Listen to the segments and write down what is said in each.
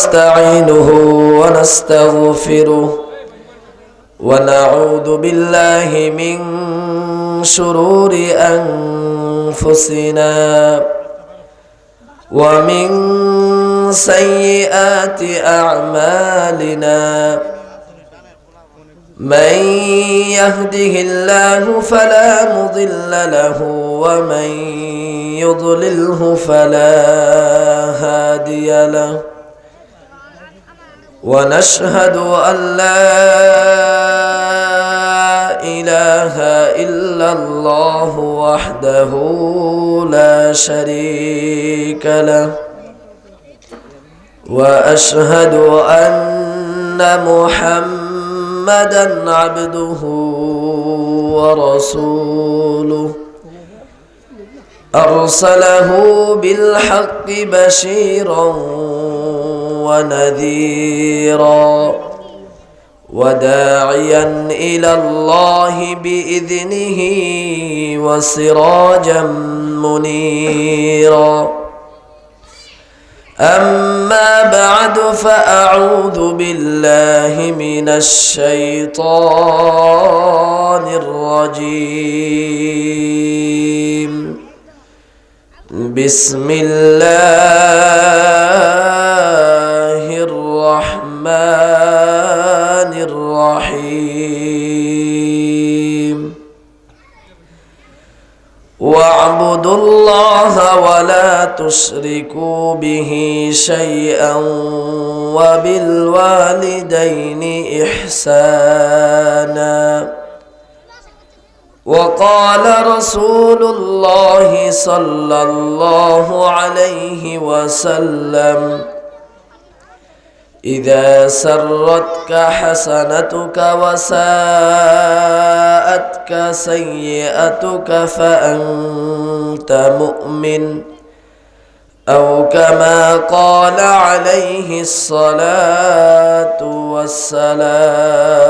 نستعينه ونستغفره ونعوذ بالله من شرور أنفسنا ومن سيئات أعمالنا من يهده الله فلا مضل له ومن يضلله فلا هادي له ونشهد أن لا إله إلا الله وحده لا شريك له وأشهد أن محمدًا عبده ورسوله أرسله بالحق بشيرا ونذيرا وداعيا إلى الله بإذنه وسراجا منيرا أما بعد فأعوذ بالله من الشيطان الرجيم بسم الله الرحمن الرحيم واعبدوا الله ولا تشركوا به شيئا وبالوالدين إحسانا وقال رسول الله صلى الله عليه وسلم إذا سرتك حسنتك وساءتك سيئتك فأنت مؤمن أو كما قال عليه الصلاة والسلام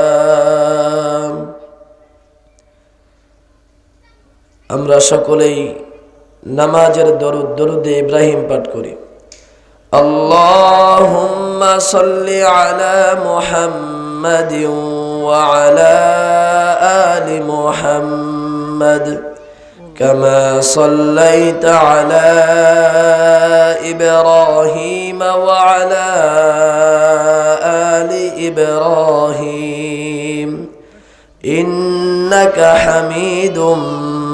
আমরা সকলেই নামাজের দরুদে ইব্রাহিম পাঠ করি আল্লাহুম্মা সাল্লি আলা মুহাম্মাদিন ওয়া আলা আলি মুহাম্মাদ কামা সাল্লাইতা আলা ইব্রাহিম ওয়া আলা আলি ইব্রাহিম إنك حميد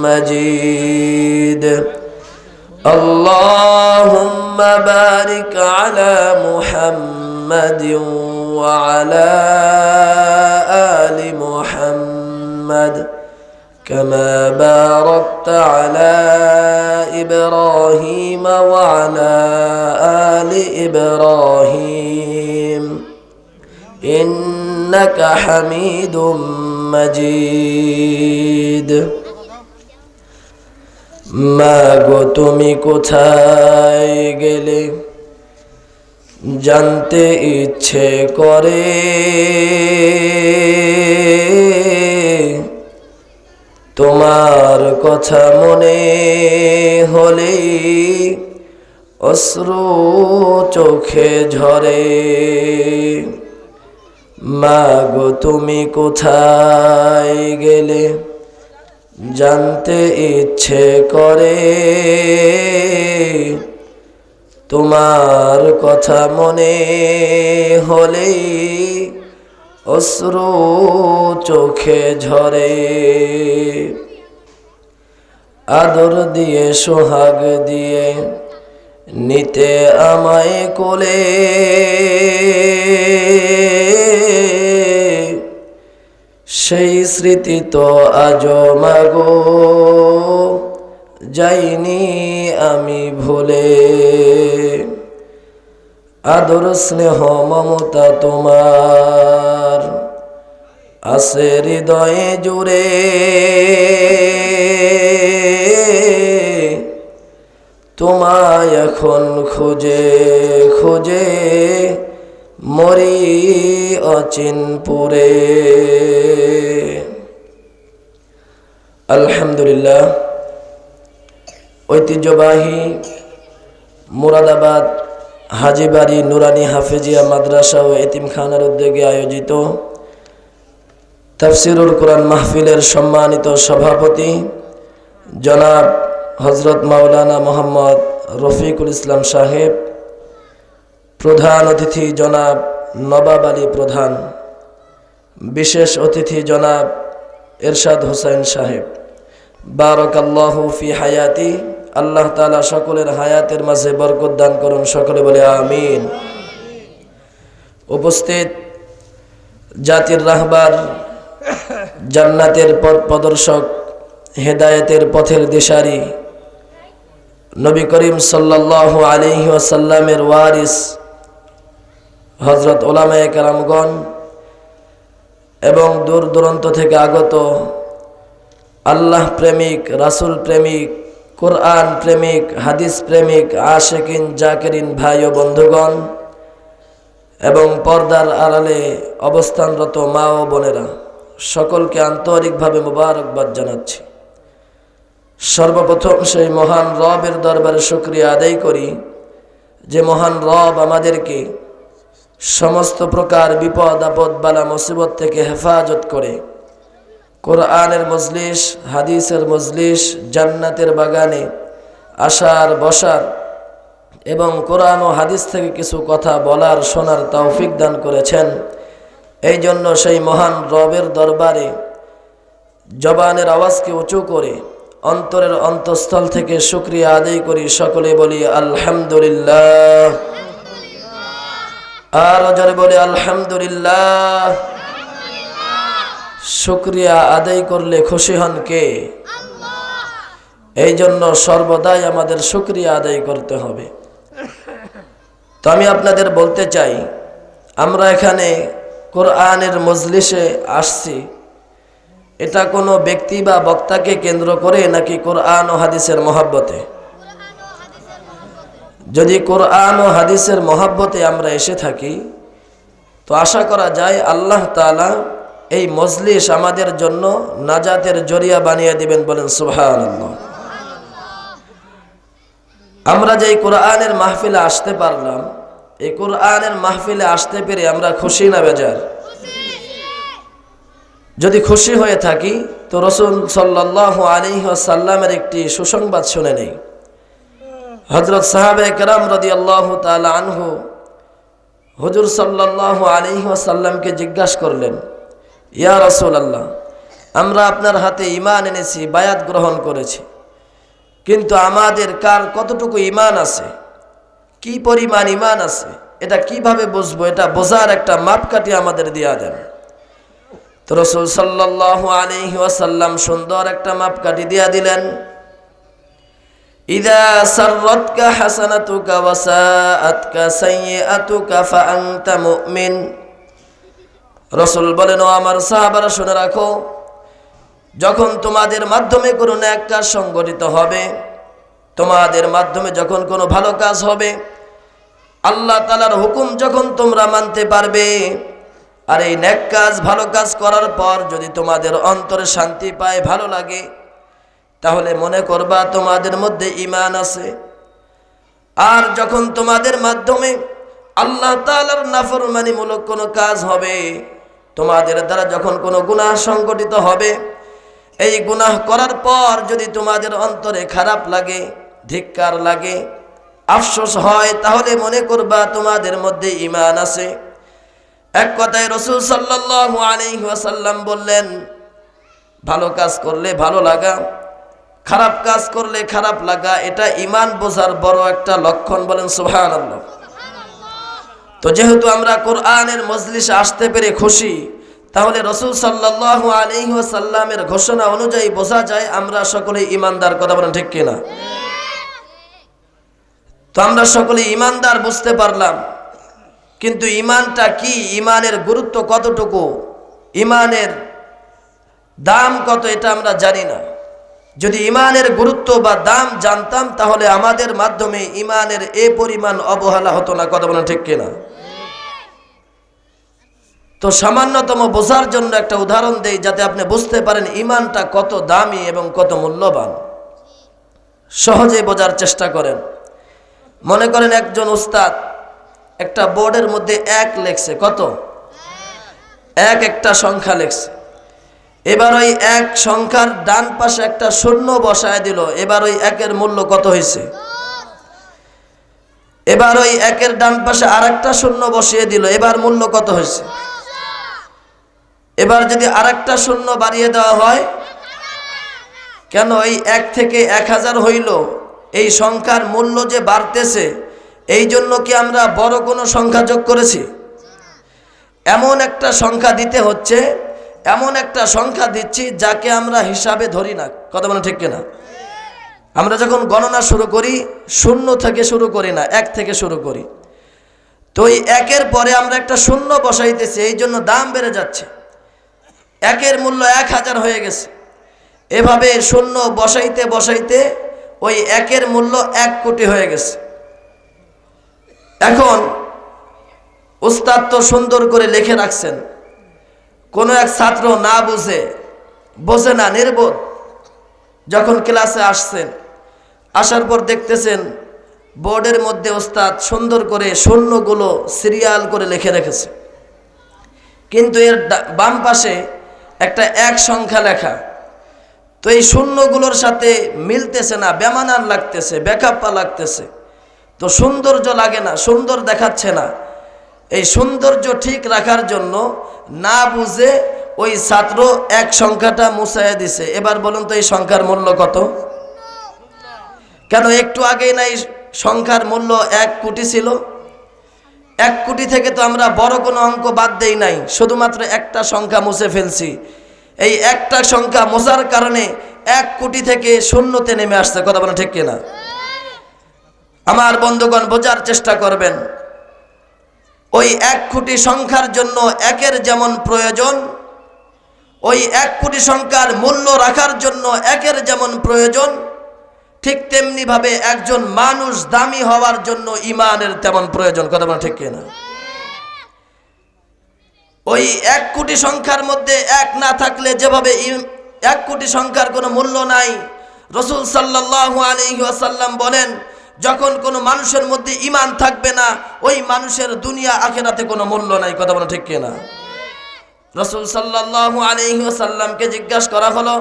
مجيد اللهم بارك على محمد وعلى آل محمد كما باركت على إبراهيم وعلى آل إبراهيم إنك حميد مجيد মাগো তুমি কোথায় গেলে জানতে ইচ্ছে করে তোমার কথা মনে হলে অশ্রু চোখে ঝরে মাগো তুমি কোথায় গেলে জানতে ইচ্ছে করে তোমার কথা মনে হলে অশ্রু চোখে ঝরে আদর দিয়ে সোহাগ দিয়ে নিতে আমায় কোলে সেই স্মৃতি তো আজও মাগো যাইনি আমি ভুলে আদর স্নেহ মমতা তোমার আছে হৃদয়ে জুড়ে তোমায় এখন খুঁজে খুঁজে মরি অচিনপুরে। আলহামদুলিল্লাহ, ঐতিহ্যবাহী মুরাদাবাদ হাজীবাড়ি নুরানি হাফেজিয়া মাদ্রাসা ও এতিমখানার উদ্যোগে আয়োজিত তাফসিরুল কোরআন মাহফিলের সম্মানিত সভাপতি জনাব হযরত মাওলানা মোহাম্মদ রফিকুল ইসলাম সাহেব, প্রধান অতিথি জনাব নবাব আলী প্রধান, বিশেষ অতিথি জনাব এরশাদ হোসেন সাহেব, বারাকাল্লাহু ফি হায়াতি, আল্লাহ তাআলা সকলের হায়াতের মাঝে বরকত দান করুন, সকলে বলে আমিন। উপস্থিত জাতির রাহবার, জান্নাতের পথ প্রদর্শক, হেদায়েতের পথের দিশারি, নবী করিম সাল্লাল্লাহু আলাইহি ওয়াসাল্লামের ওয়ারিস হযরত উলামায়ে কেরামগণ এবং দূর দূরান্ত থেকে আগত আল্লাহ প্রেমিক, রাসূল প্রেমিক, কোরআন প্রেমিক, হাদিস প্রেমিক, আশিকিন জাকিরিন ভাই ও বন্ধুগণ এবং পর্দার আড়ালে অবস্থানরত মা ও বোনেরা, সকলকে আন্তরিকভাবে মোবারকবাদ জানাচ্ছি। সর্বপ্রথম সেই মহান রবের দরবারে শুকরিয়া আদায় করি যে মহান রব আমাদেরকে সমস্ত প্রকার বিপদ আপদ বালা মুসিবত থেকে হেফাজত করে কোরআনের মজলিস, হাদিসের মজলিস, জান্নাতের বাগানে আসার বসার এবং কোরআন ও হাদিস থেকে কিছু কথা বলার শোনার তৌফিক দান করেছেন। এই জন্য সেই মহান রবের দরবারে জবানের আওয়াজকে উঁচু করে অন্তরের অন্তঃস্থল থেকে শুকরিয়া আদায় করি, সকলে বলি আলহামদুলিল্লাহ। আর জোরে বলি আলহামদুলিল্লাহ। শুকরিয়া আদায় করলে খুশি হন কে? এই জন্য সর্বদাই আমাদের শুকরিয়া আদায় করতে হবে। তো আমি আপনাদের বলতে চাই, আমরা এখানে কোরআনের মজলিসে আসছি, এটা কোনো ব্যক্তি বা বক্তাকে কেন্দ্র করে নাকি কোরআন ও হাদিসের মহব্বতে? যদি কোরআন ও হাদিসের মহব্বতে আমরা এসে থাকি তো আশা করা যায় আল্লাহ তাআলা এই মজলিস আমাদের জন্য নাজাতের জরিয়া বানিয়ে দিবেন, বলেন সুবহানাল্লাহ। আমরা যে কোরআনের মাহফিলে আসতে পারলাম, এই কোরআনের মাহফিলে আসতে পেরে আমরা খুশি না বেজার? যদি খুশি হয়ে থাকি তো রাসূল সাল্লাল্লাহু আলাইহি ওয়াসাল্লামের একটি সুসংবাদ শুনে নেই। হযরত সাহাবায়ে কেরাম রাদিয়াল্লাহু তাআলা আনহু হুজুর সাল্লাল্লাহু আলাইহি ওয়াসাল্লামকে জিজ্ঞাসা করলেন, ইয়া রাসূলুল্লাহ, আমরা আপনার হাতে ঈমান এনেছি, বায়াত গ্রহণ করেছি, কিন্তু আমাদের কার কতটুকু ঈমান আছে, কি পরিমাণ ঈমান আছে, এটা কিভাবে বুঝবো? এটা বোঝার একটা মাপকাঠি আমাদের দিয়া দেন। তো রাসূল সাল্লাল্লাহু আলাইহি ওয়াসাল্লাম সুন্দর একটা মাপকাঠি দিয়া দিলেন। ইযা সাররাতকা হাসানাতুকা ওয়া সাআতকা সাইয়্যাতুকা ফাআনতা মুমিন। রাসূল বলেন, ও আমার সাহাবারা শুনে রাখো, যখন তোমাদের মাধ্যমে কোনো নেক কাজ সংগঠিত হবে, তোমাদের মাধ্যমে যখন কোনো ভালো কাজ হবে, আল্লাহ তাআলার হুকুম যখন তোমরা মানতে পারবে, আর এই নেক কাজ, ভালো কাজ করার পর যদি তোমাদের অন্তরে শান্তি পায়, ভালো লাগে, তাহলে মনে করবা তোমাদের মধ্যে ঈমান আছে। আর যখন তোমাদের মাধ্যমে আল্লাহ তাআলার নাফরমানিমূলক কোনো কাজ হবে, তোমাদের দ্বারা যখন কোনো গুনাহ সংগঠিত হবে, এই গুনাহ করার পর যদি তোমাদের অন্তরে খারাপ লাগে, ধিক্কার লাগে, আফসোস হয়, তাহলে মনে করবা তোমাদের মধ্যে ঈমান আছে। এক কথায় রাসূল সাল্লাল্লাহু আলাইহি ওয়াসাল্লাম বললেন, ভালো কাজ করলে ভালো লাগা, খারাপ কাজ করলে খারাপ লাগা, এটা ঈমান বোঝার বড় একটা লক্ষণ, বলেন সুবহানাল্লাহ। তো যেহেতু আমরা কোরআনের মজলিসে আসতে পেরে খুশি, তাহলে রাসূল সাল্লাল্লাহু আলাইহি ওয়াসাল্লামের ঘোষণা অনুযায়ী বোঝা যায় আমরা সকলে ঈমানদার, কথা বলেন ঠিক কিনা? তো আমরা সকলে ঈমানদার বুঝতে পারলাম, কিন্তু ঈমানটা কি, ঈমানের গুরুত্ব কতটুকু, ঈমানের দাম কত, এটা আমরা জানি না। যদি ঈমানের গুরুত্ব বা দাম জানতাম তাহলে আমাদের মাধ্যমে ঈমানের এই পরিমাণ অবহেলা হতো না, কথা বলেন ঠিক কিনা? তো সামান্যতম বোঝার জন্য একটা উদাহরণ দেই, যাতে আপনি বুঝতে পারেন ঈমানটা কত দামি এবং কত মূল্যবান। সহজে বোঝার চেষ্টা করেন। মনে করেন একজন উস্তাদ একটা বোর্ডের মধ্যে এক লেখছে, কত? এক একটা সংখ্যা লেখছে। এবার ওই এক সংখ্যার ডান পাশে একটা শূন্য বসায় দিল। এবার ওই একের মূল্য কত হয়েছে? এবার ওই একের ডান পাশে আরেকটা শূন্য বসিয়ে দিল। এবার মূল্য কত হয়েছে? এবার যদি আরেকটা শূন্য বাড়িয়ে দেওয়া হয়, কেন এই 1 থেকে 1000 হইল? এই সংখ্যার মূল্য যে বাড়তেছে, এই জন্য কি আমরা বড় কোনো সংখ্যা যোগ করেছি? এমন একটা সংখ্যা দিতে হচ্ছে, এমন একটা সংখ্যা দিচ্ছি যাকে আমরা হিসাবে ধরি না। কথা বলেন ঠিক কিনা? আমরা যখন গণনা শুরু করি, 0 থেকে শুরু করি না, 1 থেকে শুরু করি। তো এই 1-এর পরে আমরা একটা শূন্য বসাইতেছি, এই জন্য দাম বেড়ে যাচ্ছে। 1-এর মূল্য 1000 হয়ে গেছে। এভাবে শূন্য বসাইতে বসাইতে ওই 1-এর মূল্য 1 কোটি হয়ে গেছে। এখন উস্তাদ তো সুন্দর করে লিখে রাখছেন, কোনো এক ছাত্র না বোঝে না, নির্বোধ, যখন ক্লাসে আসছেন, আসার পর দেখতেছেন বোর্ডের মধ্যে উস্তাদ সুন্দর করে শূন্যগুলো সিরিয়াল করে লিখে রেখেছে, কিন্তু এর বাম পাশে একটা 1 সংখ্যা লেখা। তো এই শূন্যগুলোর সাথে মিলতেছে না, বেমানান লাগতেছে, বেকাপ্পা লাগতেছে। তো সৌন্দর্য লাগে না, সুন্দর দেখাচ্ছে না। এই সৌন্দর্য ঠিক রাখার জন্য না বুঝে ওই ছাত্র 1 সংখ্যাটা মুছাইয়া দিছে। এবার বলুন তো এই সংখ্যার মূল্য কত? কেন একটু আগেই না এই সংখ্যার মূল্য 1 কোটি ছিল? 1 কোটি থেকে তো আমরা বড় কোনো অঙ্ক বাদ দেই নাই, শুধুমাত্র একটা সংখ্যা মুছে ফেলছি। এই একটা সংখ্যা মোছার কারণে 1 কোটি থেকে শূন্যতে নেমে আসছে। কথা বলেন ঠিক কিনা? আমার বন্ধুগণ, বোঝার চেষ্টা করবেন, ওই 1 কোটি সংখ্যার জন্য 1-এর যেমন প্রয়োজন, ওই 1 কোটি সংখ্যার মূল্য রাখার জন্য 1-এর যেমন প্রয়োজন, ঠিক তেমনি ভাবে একজন মানুষ দামি হওয়ার জন্য ইমানের তেমন প্রয়োজন। কথা বলেন ঠিক কিনা? ওই 1 কোটি সংখ্যার মধ্যে 1 না থাকলে যেভাবে 1 কোটি সংখ্যার কোনো মূল্য নাই, রাসূল সাল্লাল্লাহু আলাইহি ওয়াসাল্লাম বলেন, যখন কোনো মানুষের মধ্যে ঈমান থাকবে না, ওই মানুষের দুনিয়া আখিরাতে কোনো মূল্য নাই। কথা বলেন ঠিক কিনা? রাসূল সাল্লাল্লাহু আলাইহি ওয়াসাল্লামকে জিজ্ঞাসা করা হলো,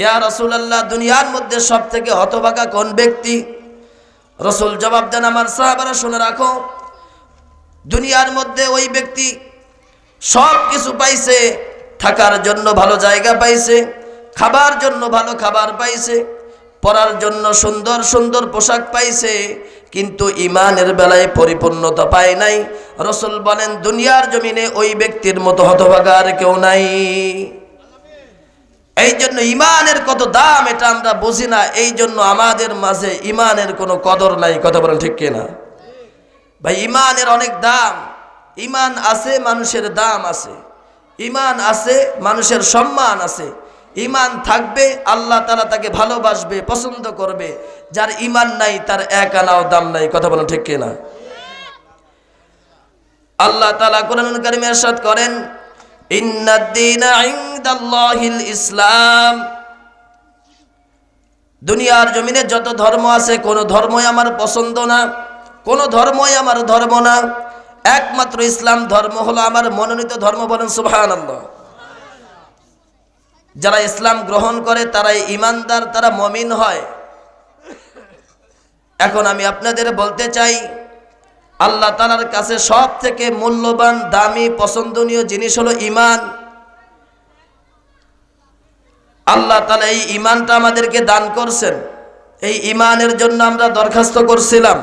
ইয়া রাসূলুল্লাহ, দুনিয়ার মধ্যে সবথেকে হতভাগা কোন ব্যক্তি? রাসূল জবাব দেন, আমার সাহাবারা শুনে রাখো, দুনিয়ার মধ্যে ওই ব্যক্তি সব কিছু পাইছে, থাকার জন্য ভালো জায়গা পাইছে, খাবার জন্য ভালো খাবার পাইছে, পরার জন্য সুন্দর সুন্দর পোশাক পাইছে, কিন্তু ইমানের বেলায় পরিপূর্ণতা পায় নাই। রাসূল বলেন, দুনিয়ার জমিনে ওই ব্যক্তির মতো হতভাগা আর কেউ নাই। এই জন্য ইমানের কত দাম এটা আমরা বুঝি না, এই জন্য আমাদের মাঝে ইমানের কোনো কদর নাই। কথা বলেন ঠিক কিনা? ভাই, ইমানের অনেক দাম। ইমান আছে, মানুষের দাম আছে। ইমান আছে, মানুষের সম্মান আছে। ইমান থাকবে, আল্লাহ তাআলা তাকে ভালোবাসবে, পছন্দ করবে। যার ইমান নাই তার 1 আনাও দাম নাই। কথা বলেন ঠিক কিনা? আল্লাহ তাআলা কোরআনুল কারীমে ইরশাদ করেন, ইন্নাদ-দীনা ইনদাল্লাহিল ইসলাম। দুনিয়ার জমিনে যত ধর্ম আছে, কোন ধর্মই আমার পছন্দ না, কোন ধর্মই আমার ধর্ম না, একমাত্র ইসলাম ধর্ম হলো আমার মনোনীত ধর্ম। বলেন সুবহানাল্লাহ। যারা ইসলাম গ্রহণ করে তারাই ঈমানদার, তারা মুমিন হয়। এখন আমি আপনাদের বলতে চাই, আল্লাহ তাআলার কাছে সব থেকে মূল্যবান, দামি, পছন্দনীয় জিনিস হলো ঈমান। আল্লাহ তাআলা এই ঈমানটা আমাদেরকে দান করছেন। এই ঈমানের জন্য আমরা দরখাস্ত করছিলাম,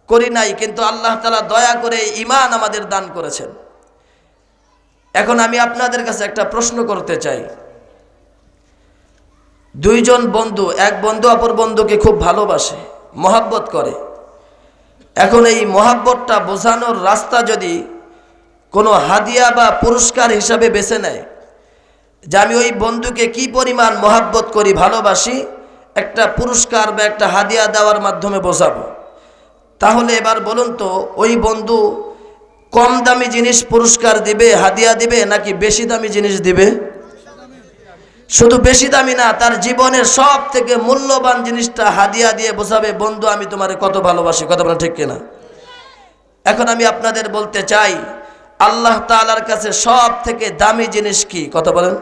করি নাই, কিন্তু আল্লাহ তাআলা দয়া করে ঈমান আমাদের দান করেছেন। এখন আমি আপনাদের কাছে একটা প্রশ্ন করতে চাই। 2 জন বন্ধু, এক বন্ধু অপর বন্ধুকে খুব ভালোবাসে, মহব্বত করে। এখন এই মহব্বতটা বোঝানোর রাস্তা যদি কোনো হাদিয়া বা পুরস্কার হিসাবে বেছে নেয়, যে আমি ওই বন্ধুকে কি পরিমাণ মহব্বত করি, ভালোবাসি, একটা পুরস্কার বা একটা হাদিয়া দেওয়ার মাধ্যমে বোঝাবো, তাহলে এবার বলুন তো, ওই বন্ধু কম দামি জিনিস পুরস্কার দিবে, হাদিয়া দিবে, নাকি বেশি দামি জিনিস দিবে? শুধু বেশি দামি না, তার জীবনের সব থেকে মূল্যবান জিনিসটা হাদিয়া দিয়ে বোঝাবে, বন্ধু আমি তোমারে কত ভালোবাসি। কথা বলেন ঠিক কিনা? এখন আমি আপনাদের বলতে চাই, আল্লাহ তাআলার কাছে সব থেকে দামি জিনিস কি? কথা বলেন।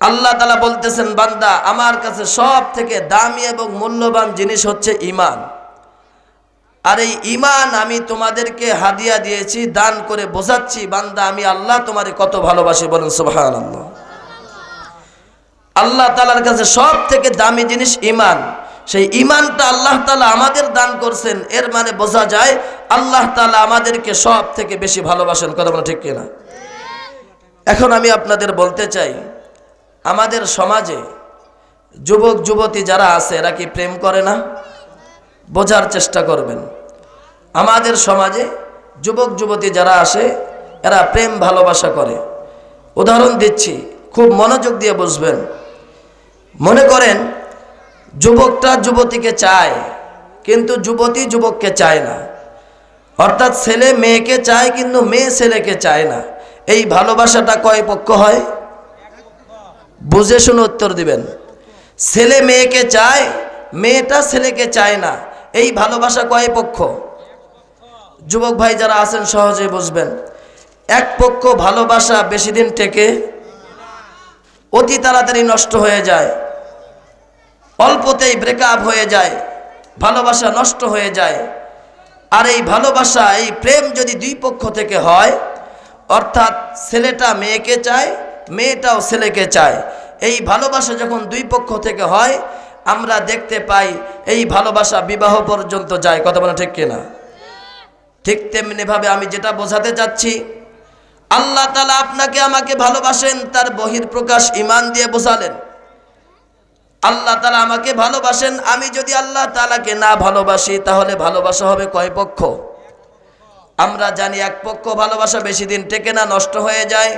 আল্লাহ তাআলা বলতেছেন, বান্দা আমার কাছে সব থেকে দামি এবং মূল্যবান জিনিস হচ্ছে ঈমান। আর এই ঈমান আমি তোমাদেরকে হাদিয়া দিয়েছি, দান করে বোঝাচ্ছি বান্দা আমি আল্লাহ তোমারে কত ভালোবাসি। বলেন সুবহানাল্লাহ। আল্লাহ তাআলার কাছে সব থেকে দামি জিনিস ঈমান। সেই ঈমানটা আল্লাহ তাআলা আমাদের দান করছেন, এর মানে বোঝা যায় আল্লাহ তাআলা আমাদেরকে সব থেকে বেশি ভালোবাসেন। কথা বলা ঠিক কিনা? এখন আমি আপনাদের বলতে চাই, আমাদের সমাজে যুবক যুবতী যারা আছে এরা কি প্রেম করে না? বোঝার চেষ্টা করবেন। আমাদের সমাজে যুবক যুবতী যারা আসে এরা প্রেম ভালোবাসা করে। উদাহরণ দিচ্ছি, খুব মনোযোগ দিয়ে বুঝবেন। মনে করেন যুবকটা যুবতীকে চায়, কিন্তু যুবতী যুবককে চায় না। অর্থাৎ ছেলে মেয়েকে চায়, কিন্তু মেয়ে ছেলেকে চায় না। এই ভালোবাসাটা কয় পক্ষ হয়? বুঝে শুনে উত্তর দিবেন। ছেলে মেয়েকে চায়, মেয়েটা ছেলেকে চায় না। এই ভালোবাসা কয় পক্ষ? যুবক ভাই যারা আছেন সহজে বুঝবেন। এক পক্ষ ভালোবাসা বেশি দিন টেকে, অতি তাড়াতাড়ি নষ্ট হয়ে যায়, অল্পতেই ব্রেকআপ হয়ে যায়, ভালোবাসা নষ্ট হয়ে যায়। আর এই ভালোবাসা, এই প্রেম যদি দুই পক্ষ থেকে হয়, অর্থাৎ ছেলেটা মেয়েকে চায়, মেয়েটাও ছেলেকে চায়, এই ভালোবাসা যখন দুই পক্ষ থেকে হয়, আমরা দেখতে পাই এই ভালোবাসা বিবাহ পর্যন্ত যায়। কথা বলা ঠিক কিনা? ঠিক তেমনি ভাবে আমি যেটা বোঝাতে চাচ্ছি, আল্লাহ তাআলা আপনাকে আমাকে ভালোবাসেন, তার বহিঃপ্রকাশ ঈমান দিয়ে বোঝালেন। আল্লাহ তাআলা আমাকে ভালোবাসেন, আমি যদি আল্লাহ তাআলাকে না ভালোবাসি তাহলে ভালোবাসা হবে কয় পক্ষ? আমরা জানি এক পক্ষ ভালোবাসা বেশি দিন টেকে না, নষ্ট হয়ে যায়।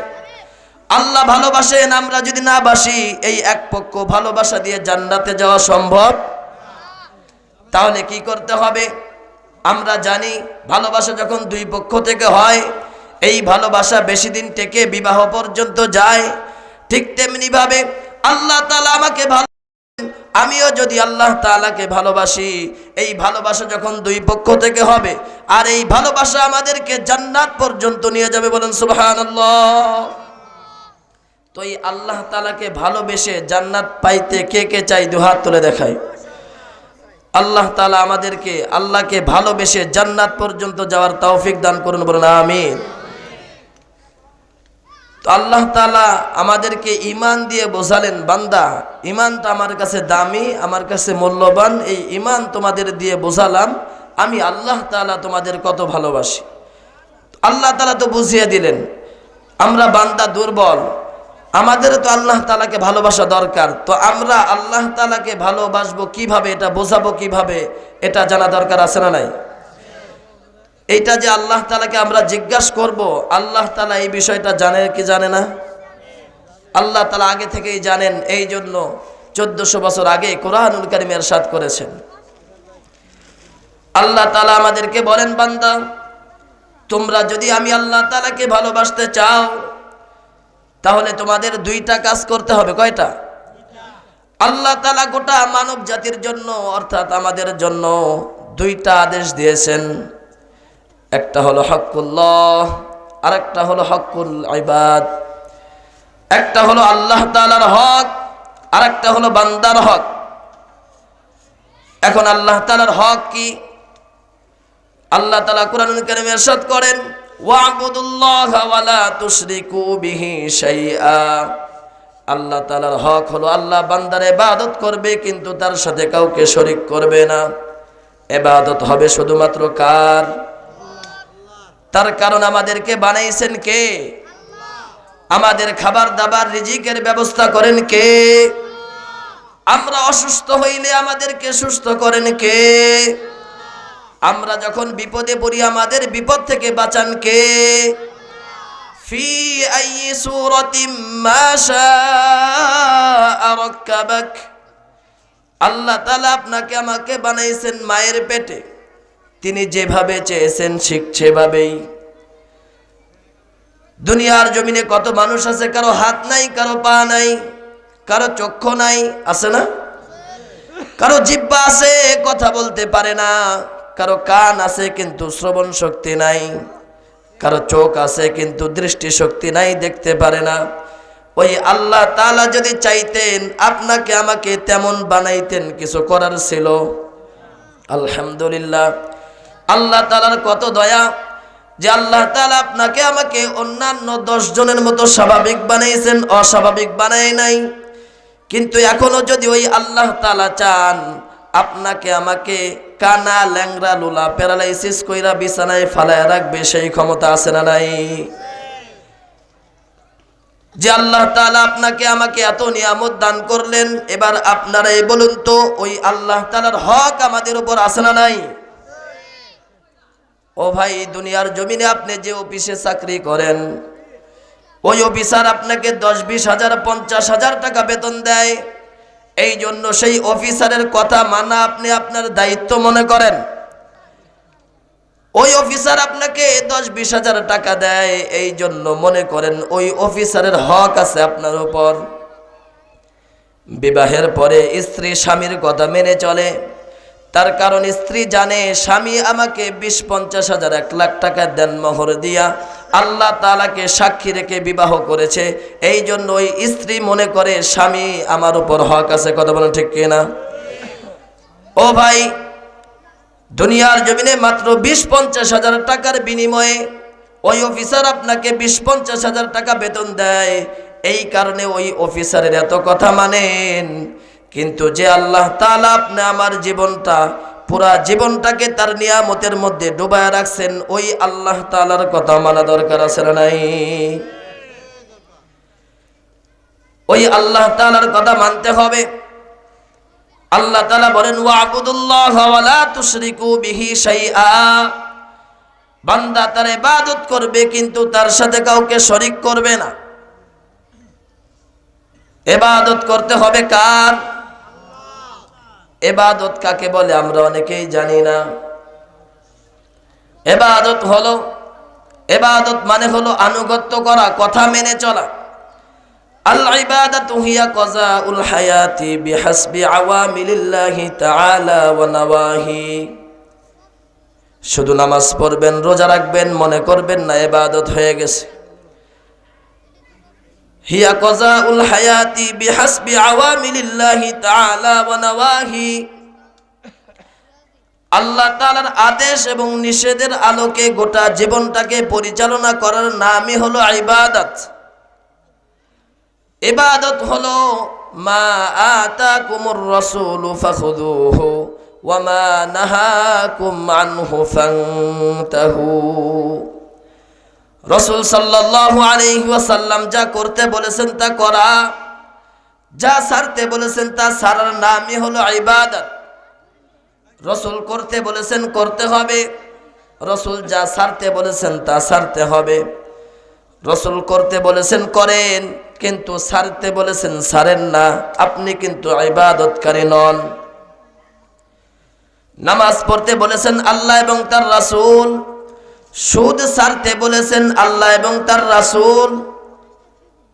আল্লাহ ভালোবাসেন, আমরা যদি না বাসি এই এক পক্ষ ভালোবাসা দিয়ে জান্নাতে যাওয়া সম্ভব? তাহলে কি করতে হবে? আমরা জানি ভালোবাসা যখন দুই পক্ষ থেকে হয়, এই ভালোবাসা বেশি দিন টেকে বিবাহ পর্যন্ত যায়। ঠিক তেমনি ভাবে আল্লাহ তাআলা আমাকে ভালোবাসেন, আমিও যদি আল্লাহ তাআলাকে ভালোবাসি, এই ভালোবাসা যখন দুই পক্ষ থেকে হবে, আর এই ভালোবাসা আমাদেরকে জান্নাত পর্যন্ত নিয়ে যাবে। বলেন সুবহানাল্লাহ। তো এই আল্লাহ তাআলাকে ভালোবেসে জান্নাত পাইতে কে কে চাই? দুহাত তুলে দেখাই। আল্লাহ তাআলা আমাদেরকে আল্লাহকে ভালোবেসে জান্নাত পর্যন্ত যাওয়ার তৌফিক দান করুন। বলেন আমিন। তো আল্লাহ তাআলা আমাদেরকে ঈমান দিয়ে বোঝালেন, বান্দা ঈমানটা আমার কাছে দামি, আমার কাছে মূল্যবান। এই ঈমান তোমাদের দিয়ে বোঝালাম আমি আল্লাহ তাআলা তোমাদের কত ভালোবাসি। আল্লাহ তাআলা তো বুঝিয়ে দিলেন আমরা বান্দা দুর্বল, আমাদের তো আল্লাহ তাআলাকে ভালোবাসা দরকার। তো আমরা আল্লাহ তাআলাকে ভালোবাসবো কিভাবে, এটা বোঝাবো কিভাবে, এটা জানা দরকার আছে না নাই? এইটা যে আল্লাহ তাআলাকে আমরা জিজ্ঞাসা করব, আল্লাহ তাআলা এই বিষয়টা জানে কি জানে না? আল্লাহ তাআলা আগে থেকেই জানেন। এই জন্য 1400 বছর আগে কোরআনুল কারীমে ইরশাদ করেছেন। আল্লাহ তাআলা আমাদেরকে বলেন, বান্দা তোমরা যদি আমি আল্লাহ তাআলাকে ভালোবাসতে চাও তাহলে তোমাদের দুইটা কাজ করতে হবে। কয়টা? আল্লাহ তাআলা গোটা মানব জাতির জন্য অর্থাৎ আমাদের জন্য দুইটা আদেশ দিয়েছেন। একটা হলো হকুল্লাহ, আর একটা হলো হকুল ইবাদ। একটা হলো আল্লাহ তাআলার হক, আর একটা হলো বান্দার হক। এখন আল্লাহ তাআলার হক কি? আল্লাহ তাআলা কোরআনুল কারীমে ইরশাদ করেন, ওয়া'বুদুল্লাহা ওয়া লা তুশরিকু বিহি শাইআ। আল্লাহ তাআলার হক হলো আল্লাহ বান্দার ইবাদত করবে, কিন্তু তার সাথে কাউকে শরীক করবে না। ইবাদত হবে শুধুমাত্র কার? তার কারণ আমাদেরকে বানাইছেন কে? আমাদের খাবার দাবার রিজিকের ব্যবস্থা করেন কে? আমরা অসুস্থ হইলে আমাদেরকে সুস্থ করেন কে? আমরা যখন বিপদে পড়ি আমাদের বিপদ থেকে বাঁচান কে? ফি আইয়ি সূরাতিম মা শাআ রাক্কাবাক। আল্লাহ তাআলা আপনাকে আমাকে বানাইছেন মায়ের পেটে, তিনি যেভাবে চেয়েছেন ঠিক সেভাবেই। দুনিয়ার জমিনে কত মানুষ আছে, কারো হাত নাই, কারো পা নাই, কারো চক্ষু নাই, আছে না? কারো জিহ্বা আছে, কথা বলতে পারে না, কারো কান আছে কিন্তু শ্রবণ শক্তি নাই, কারো চোখ আছে কিন্তু দৃষ্টি শক্তি নাই, দেখতে পারে না। ওই আল্লাহ তাআলা যদি চাইতেন আপনাকে আমাকে তেমন বানাইতেন, কিছু করার ছিল? আলহামদুলিল্লাহ, আল্লাহ তাআলার কত দয়া যে আল্লাহ তাআলা আপনাকে আমাকে অন্যান্য 10 জনের মতো স্বাভাবিক বানাইছেন, অস্বাভাবিক বানায় নাই। কিন্তু এখনো যদি ওই আল্লাহ তাআলা চান আপনাকে আমাকে কানা, ল্যাংরা, লুলা, প্যারালাইসিস কইরা বিছানায় ফালায় রাখবে, সেই ক্ষমতা আছে না নাই? যে আল্লাহ তাআলা আপনাকে আমাকে এত নিয়ামত দান করলেন, এবার আপনারাই বলুন তো ওই আল্লাহ তাআলার হক আমাদের উপর আছে না নাই? ও ভাই, দুনিয়ার জমিনে আপনি যে অফিসে চাকরি করেন, ওই অফিসার আপনাকে 10-20 হাজার 50 হাজার টাকা বেতন দেয়, এই জন্য সেই অফিসারের কথা মানা আপনি আপনার দায়িত্ব মনে করেন। ওই অফিসার আপনাকে 10-20 হাজার টাকা দেয়, এই জন্য মনে করেন ওই অফিসারের হক আছে আপনার উপর। বিবাহের পরে স্ত্রী স্বামীর কথা মেনে চলে, তার কারণ স্ত্রী জানে স্বামী আমাকে 20-50 হাজার 1 লাখ টাকা দেন মোহর দিয়া আল্লাহ তাআলাকে সাক্ষী রেখে বিবাহ করেছে, এই জন্য ওই স্ত্রী মনে করে স্বামী আমার উপর হক আছে। কথা বলেন ঠিক কিনা? ও ভাই, দুনিয়ার জমিনে মাত্র 20-50 হাজার টাকার বিনিময়ে ওই অফিসার আপনাকে 20-50 হাজার টাকা বেতন দেয়, এই কারণে ওই অফিসারের এত কথা মানেন। কিন্তু যে আল্লাহ তাআলা আপনি আমার জীবনটা, পুরা জীবনটাকে তার নিয়ামতের মধ্যে ডুবায় রাখছেন, ওই আল্লাহ তাআলার কথা মানা দরকার আছে না নাই? ওই আল্লাহ তাআলার কথা মানতে হবে। আল্লাহ তাআলা বলেন ওয়াবুদুল্লাহ ওয়া লা তুশরিকু বিহি শাইআ, বান্দা তার ইবাদত করবে কিন্তু তার সাথে কাউকে শরীক করবে না। ইবাদত করতে হবে কার? ইবাদত কাকে বলে আমরা অনেকেই জানি না। ইবাদত মানে হলো আনুগত্য করা, কথা মেনে চলা। আল ইবাদাতু হিয়া কাযাউল হায়াতি বিহাসবি আওয়ামিলিল্লাহি তাআলা ওয়া নাওয়াহি। শুধু নামাজ পড়বেন, রোজা রাখবেন, মনে করবেন না ইবাদত হয়ে গেছে। হিয়া কাযাউল হায়াতি বিহাসবি আওয়ামিলিল্লাহি তাআলা ওয়া নাওয়াহি। আল্লাহ তাআলার আদেশ এবং নিষেধের আলোকে গোটা জীবনটাকে পরিচালনা করার নামই হলো ইবাদত। ইবাদত হলো মা আতাকুমুর রাসূলু ফাখুযুহু ওয়া মা নাহাকুম আনহু ফান্তাহু। রাসূল সাল্লাল্লাহু আলাইহি ওয়াসাল্লাম যা করতে বলেছেন তা করা, যা ছাড়তে বলেছেন তা ছাড়ার নামই হলো ইবাদত। রাসূল করতে বলেছেন করতে হবে, রাসূল যা ছাড়তে বলেছেন তা ছাড়তে হবে। রাসূল করতে বলেছেন করেন, কিন্তু ছাড়তে বলেছেন ছাড়েন না, আপনি কিন্তু ইবাদতকারী নন। নামাজ পড়তে বলেছেন আল্লাহ এবং তার রাসূল, সুদ ছাড়তে বলেছেন আল্লাহ এবং তার রাসূল।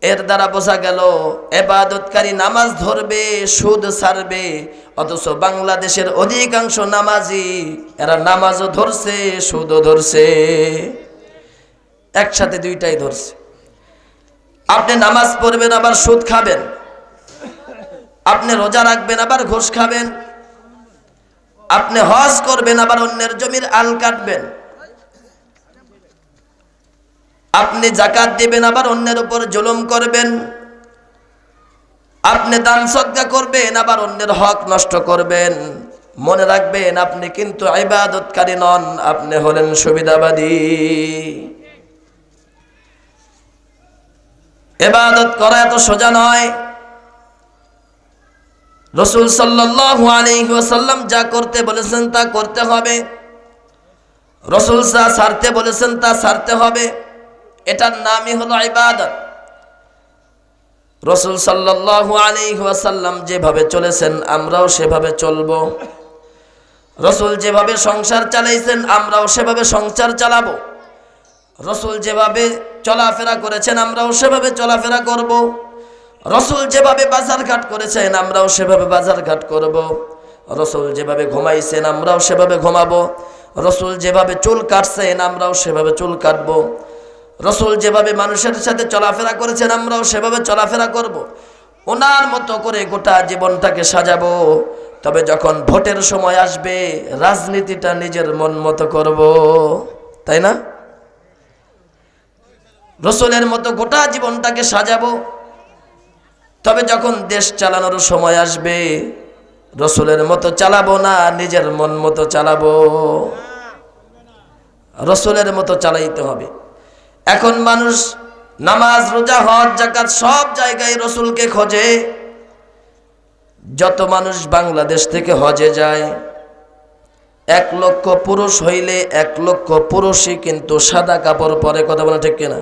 এর দ্বারা বোঝা গেল ইবাদতকারী নামাজ ধরবে, সুদ ছাড়বে, অথচ বাংলাদেশের অধিকাংশ নামাজি এরা নামাজও ধরছে, সুদও ধরছে, একসাথে দুইটাই ধরছে। আপনি নামাজ পড়বেন আবার সুদ খাবেন, আপনি রোজা রাখবেন আবার ঘুষ খাবেন, আপনি হজ করবেন আবার অন্যের জমির আল কাটবেন, আপনি যাকাত দিবেন আবার অন্যের উপর জুলুম করবেন, আপনি দান সদকা করবেন আবার অন্যের হক নষ্ট করবেন। মনে রাখবেন আপনি কিন্তু ইবাদতকারী নন, আপনি হলেন সুবিধাবাদী। ইবাদত করা এত সোজা নয়। রাসূল সাল্লাল্লাহু আলাইহি ওয়াসাল্লাম যা করতে বলেছেন তা করতে হবে, রাসূল যা ছাড়তে বলেছেন তা ছাড়তে হবে, এটার নামই হলো ইবাদত। রাসূল সাল্লাল্লাহু আলাইহি ওয়াসাল্লাম যেভাবে চলেছেন আমরাও সেভাবে চলবো। রাসূল যেভাবে সংসার চালাইছেন আমরাও সেভাবে সংসার চালাবো। রাসূল যেভাবে চলাফেরা করেছেন আমরাও সেভাবে চলাফেরা করব। রাসূল যেভাবে বাজারঘাট করেছেন আমরাও সেভাবে বাজারঘাট করব। রসুল যেভাবে ঘুমাইছেন আমরাও সেভাবে ঘুমাবো, রসুল যেভাবে চুল কাটছেন আমরাও সেভাবে চুল কাটবো, রসুল যেভাবে মানুষের সাথে চলাফেরা করেছেন আমরাও সেভাবে চলাফেরা করব। ওনার মতো করে গোটা জীবনটাকে সাজাবো। তবে যখন ভোটের সময় আসবে রাজনীতিটা নিজের মন মতো করব, তাই না? রসুলের মতো গোটা জীবনটাকে সাজাবো। তবে যখন দেশ চালানোর সময় আসবে রসুলের মতো চালাবো না, নিজের মন মতো চালাবো। রসুলের মতো চালাইতে হবে। এখন মানুষ নামাজ রোজা হজ যাকাত সব জায়গায় রসুলকে খোঁজে। যত মানুষ বাংলাদেশ থেকে হজে যায় 1 লক্ষ পুরুষ হইলে 1 লক্ষ পুরুষই কিন্তু সাদা কাপড় পরে, কথা বলা ঠিক কিনা?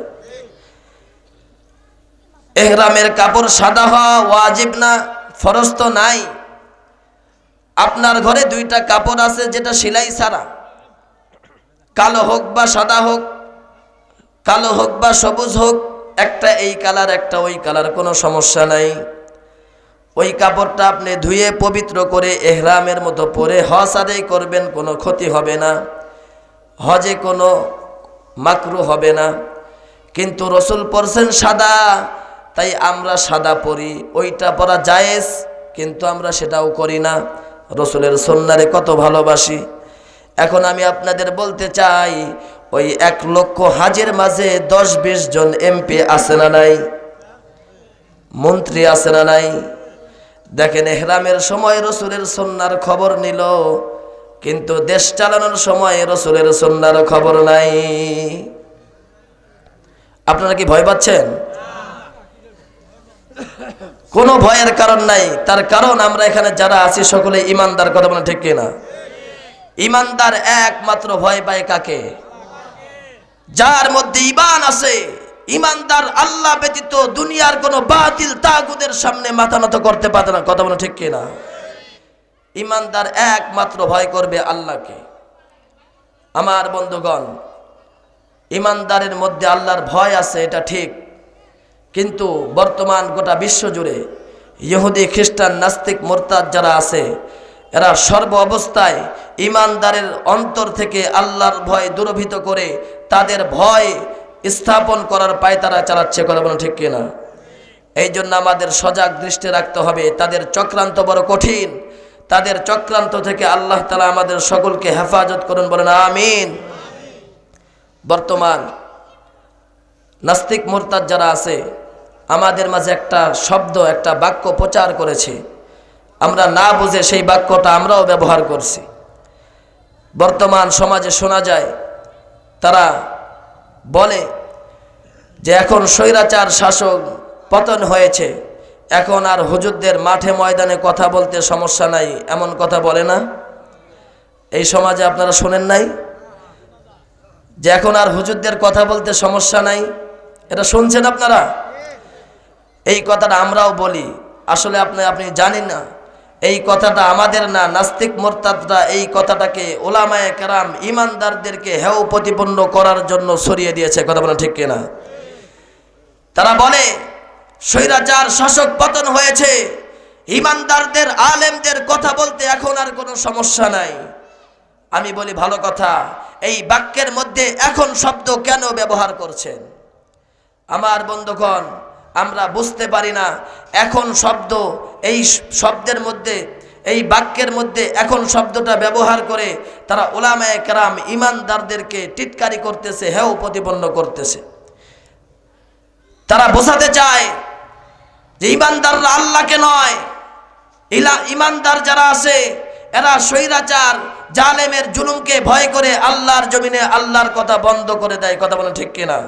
ইহরামের কাপড় সাদা হওয়া ওয়াজিব না, ফরজ তো নাই। আপনার ঘরে 2টা কাপড় আছে যেটা সেলাই ছাড়া, কালো হোক বা সাদা হোক, কালো হোক বা সবুজ হোক, একটা এই কালার একটা ওই কালার, কোনো সমস্যা নাই। ওই কাপড়টা আপনি ধুয়ে পবিত্র করে ইহরামের মতো পরে হজ আদায় করবেন, কোনো ক্ষতি হবে না, হজে কোনো মাকরু হবে না। কিন্তু রসুল পরছেন সাদা, তাই আমরা সাদা পরি, ওইটা পরা জায়েজ কিন্তু আমরা সেটাও করি না। রসুলের সুন্নাহরে কত ভালোবাসি। এখন আমি আপনাদের বলতে চাই, ওই 1 লক্ষ হাজের মাঝে 10-20 জন এমপি আছে না নাই, মন্ত্রী আছে না নাই? দেখেন ইহরামের সময় রসুলের সুন্নাহর খবর নিল, কিন্তু দেশ চালানোর সময় রসুলের সুন্নাহর খবর নাই। আপনারা কি ভয় পাচ্ছেন? কোনো ভয়ের কারণ নাই। তার কারণ আমরা এখানে যারা আছি সকলে ইমানদার, কথা বলেন ঠিক কিনা? ইমানদার একমাত্র ভয় পায় কাকে? যার মধ্যে ঈমান আছে। ইমানদার আল্লাহ ব্যতীত দুনিয়ার কোনো বাতিল তাগুদের সামনে মাথা নত করতে পারে না, কথা বলেন ঠিক কিনা? ইমানদার একমাত্র ভয় করবে আল্লাহকে। আমার বন্ধুগণ, ইমানদারের মধ্যে আল্লাহর ভয় আছে, এটা ঠিক। কিন্তু বর্তমান গোটা বিশ্ব জুড়ে ইহুদি খ্রিস্টান নাস্তিক মুরতাদ যারা আছে, এরা সর্ব অবস্থায় ইমানদারের অন্তর থেকে আল্লাহর ভয় দূরভীত করে তাদের ভয় স্থাপন করার পায়তারা চালাচ্ছে, কথা বলেন ঠিক কিনা? এই জন্য আমাদের সজাগ দৃষ্টি রাখতে হবে। তাদের চক্রান্ত বড় কঠিন। তাদের চক্রান্ত থেকে আল্লাহ তাআলা আমাদের সকলকে হেফাজত করুন, বলেন আমিন। বর্তমান নাস্তিক মুরতাদ যারা আছে আমাদের মাঝে একটা শব্দ, একটা বাক্য প্রচার করেছে, আমরা না বুঝে সেই বাক্যটা আমরাও ব্যবহার করছি। বর্তমান সমাজে শোনা যায়, তারা বলে যে এখন স্বৈরাচার শাসক পতন হয়েছে, এখন আর হুজুরদের মাঠে ময়দানে কথা বলতে সমস্যা নাই, এমন কথা বলে না? এই সমাজে আপনারা শোনেন নাই যে এখন আর হুজুরদের কথা বলতে সমস্যা নাই? এটা শুনছেন আপনারা? এই কথাটা আমরাও বলি। আসলে আপনি জানেন না, এই কথাটা আমাদের না, নাস্তিক মুরতাদরা এই কথাটাকে ওলামায়ে কেরাম ইমানদারদেরকে হেয় প্রতিপন্ন করার জন্য ছড়িয়ে দিয়েছে, কথা বলেন ঠিক কিনা? তারা বলে স্বৈরাচার শাসক পতন হয়েছে, ইমানদারদের আলেমদের কথা বলতে এখন আর কোনো সমস্যা নাই। আমি বলি ভালো কথা, এই বাক্যের মধ্যে এখন শব্দ কেন ব্যবহার করছেন? আমার বন্ধুগণ, আমরা বুঝতে পারি না এখন শব্দ, এই শব্দের মধ্যে, এই বাক্যের মধ্যে এখন শব্দটা ব্যবহার করে তারা উলামায়ে কেরাম ইমানদারদেরকে টিটকারি করতেছে, হেয় প্রতিপন্ন করতেছে। তারা বোঝাতে চায় যে ইমানদাররা আল্লাহকে নয়, ইমানদার যারা আছে এরা স্বৈরাচার জালেমের জুলুমকে ভয় করে আল্লাহর জমিনে আল্লাহর কথা বন্ধ করে দেয়, কথা বলেন ঠিক কিনা?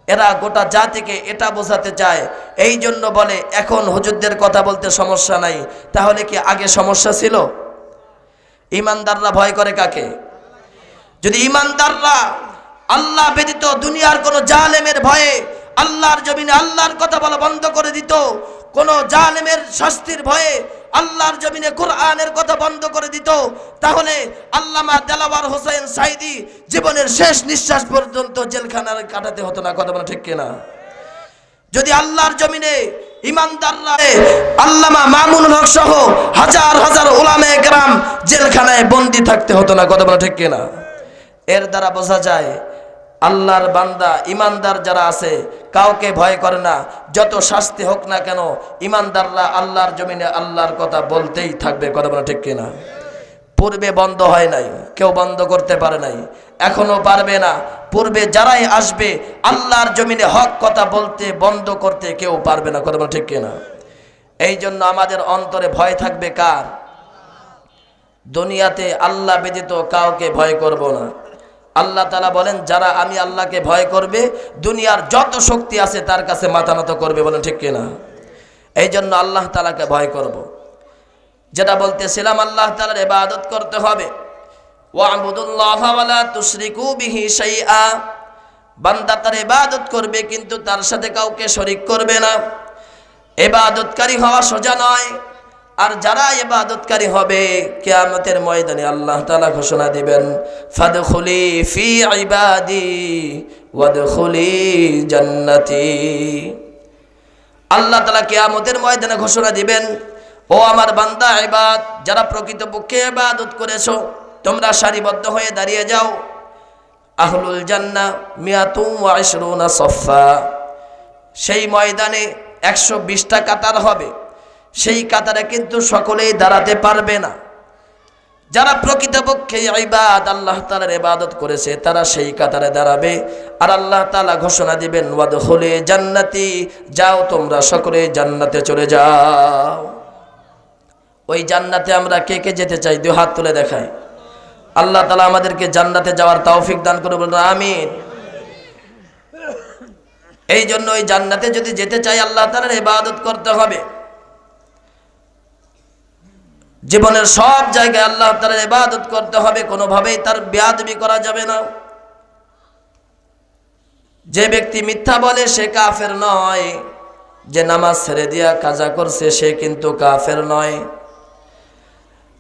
এরা গোটা জাতিকে এটা বোঝাতে চায়। এই জন্য বলে এখন হুজুরদের কথা বলতে সমস্যা নাই। তাহলে কি আগে সমস্যা ছিল? ইমানদাররা ভয় করে কাকে? যদি ইমানদাররা আল্লাহ ব্যতীত দুনিয়ার কোনো জালেমের ভয়ে আল্লাহর জমিনে আল্লাহর কথা বলা বন্ধ করে দিত, কোন জালেমের শাস্তির ভয়ে আল্লাহর জমিনে কোরআনের কথা বন্ধ করে দিত, তাহলে আল্লামা দেলাওয়ার হোসেন সাইদি জীবনের শেষ নিঃশ্বাস পর্যন্ত জেলখানায় কাটাতে হতো না, কথা বলা ঠিক কিনা? যদি আল্লাহর জমিনে ইমানদাররা আল্লামা মামুনুল হক সহ হাজার হাজার উলামায়ে কেরাম জেলখানায় বন্দী থাকতে হতো না। কথা বলা ঠিক কিনা? এর দ্বারা বোঝা যায় আল্লাহর বান্দা ইমানদার যারা আছে কাউকে ভয় করে না, যত শাস্তি হোক না কেন ইমানদাররা আল্লাহর জমিনে আল্লাহর কথা বলতেই থাকবে। কথা বলা ঠিক কিনা? পূর্বে বন্ধ হয় নাই, কেউ বন্ধ করতে পারে নাই, এখনো পারবে না। পূর্বে যারাই আসবে আল্লাহর জমিনে হক কথা বলতে বন্ধ করতে কেউ পারবে না। কথা বলা ঠিক কিনা? এই জন্য আমাদের অন্তরে ভয় থাকবে কার? দুনিয়াতে আল্লাহ ব্যতীত কাউকে ভয় করব না। আল্লাহ তাআলা বলেন যারা আমি আল্লাহকে ভয় করবে দুনিয়ার যত শক্তি আছে তার কাছে মাথা নত করবে। বলেন ঠিক কিনা? এই জন্য আল্লাহ তাআলাকে ভয় করব। যেটা বলতেছিলাম আল্লাহ তাআলার ইবাদত করতে হবে। ওয়া'বুদুল্লাহা ওয়া লা তুশরিকু বিহি শাইআ। বান্দা তার ইবাদত করবে কিন্তু তার সাথে কাউকে শরীক করবে না। ইবাদতকারী হওয়া সোজা নয়। আর যারা ইবাদতকারী হবে কিয়ামতের ময়দানে আল্লাহ তাআলা ঘোষণা দিবেন ফাদখুলি ফি ইবাদি ওয়াদখুলি জান্নাতি। আল্লাহ তাআলা কিয়ামতের ময়দানে ঘোষণা দিবেন, ও আমার বান্দা ইবাদ, যারা প্রকৃতপক্ষে ইবাদত করেছো তোমরা সারিবদ্ধ হয়ে দাঁড়িয়ে যাও। আহলুল জান্নাহ মিয়াতুম ওয়া ইশরুনা সাফা। সেই ময়দানে 120টা কাতার হবে। সেই কাতারে কিন্তু সকলেই দাঁড়াতে পারবে না। যারা প্রকৃতপক্ষে ইবাদ আল্লাহ তাআলার ইবাদত করেছে তারা সেই কাতারে দাঁড়াবে। আর আল্লাহ তাআলা ঘোষণা দিবেন ওয়াদখুলি জান্নাতি, যাও তোমরা সকলে জান্নাতে চলে যাও। ওই জান্নাতে আমরা কে কে যেতে চাই? দুই হাত তুলে দেখাই। আল্লাহ তাআলা আমাদেরকে জান্নাতে যাওয়ার তৌফিক দান করে, বলুন আমিন। এই জন্য ওই জান্নাতে যদি যেতে চাই আল্লাহ তাআলার ইবাদত করতে হবে। জীবনের সব জায়গায় আল্লাহ তাআলার ইবাদত করতে হবে, কোনোভাবেই তার বেয়াদবি করা যাবে না। যে ব্যক্তি মিথ্যা বলে সে কাফের নয়, যে নামাজ ছেড়ে দিয়া কাজা করছে সে কিন্তু কাফের নয়,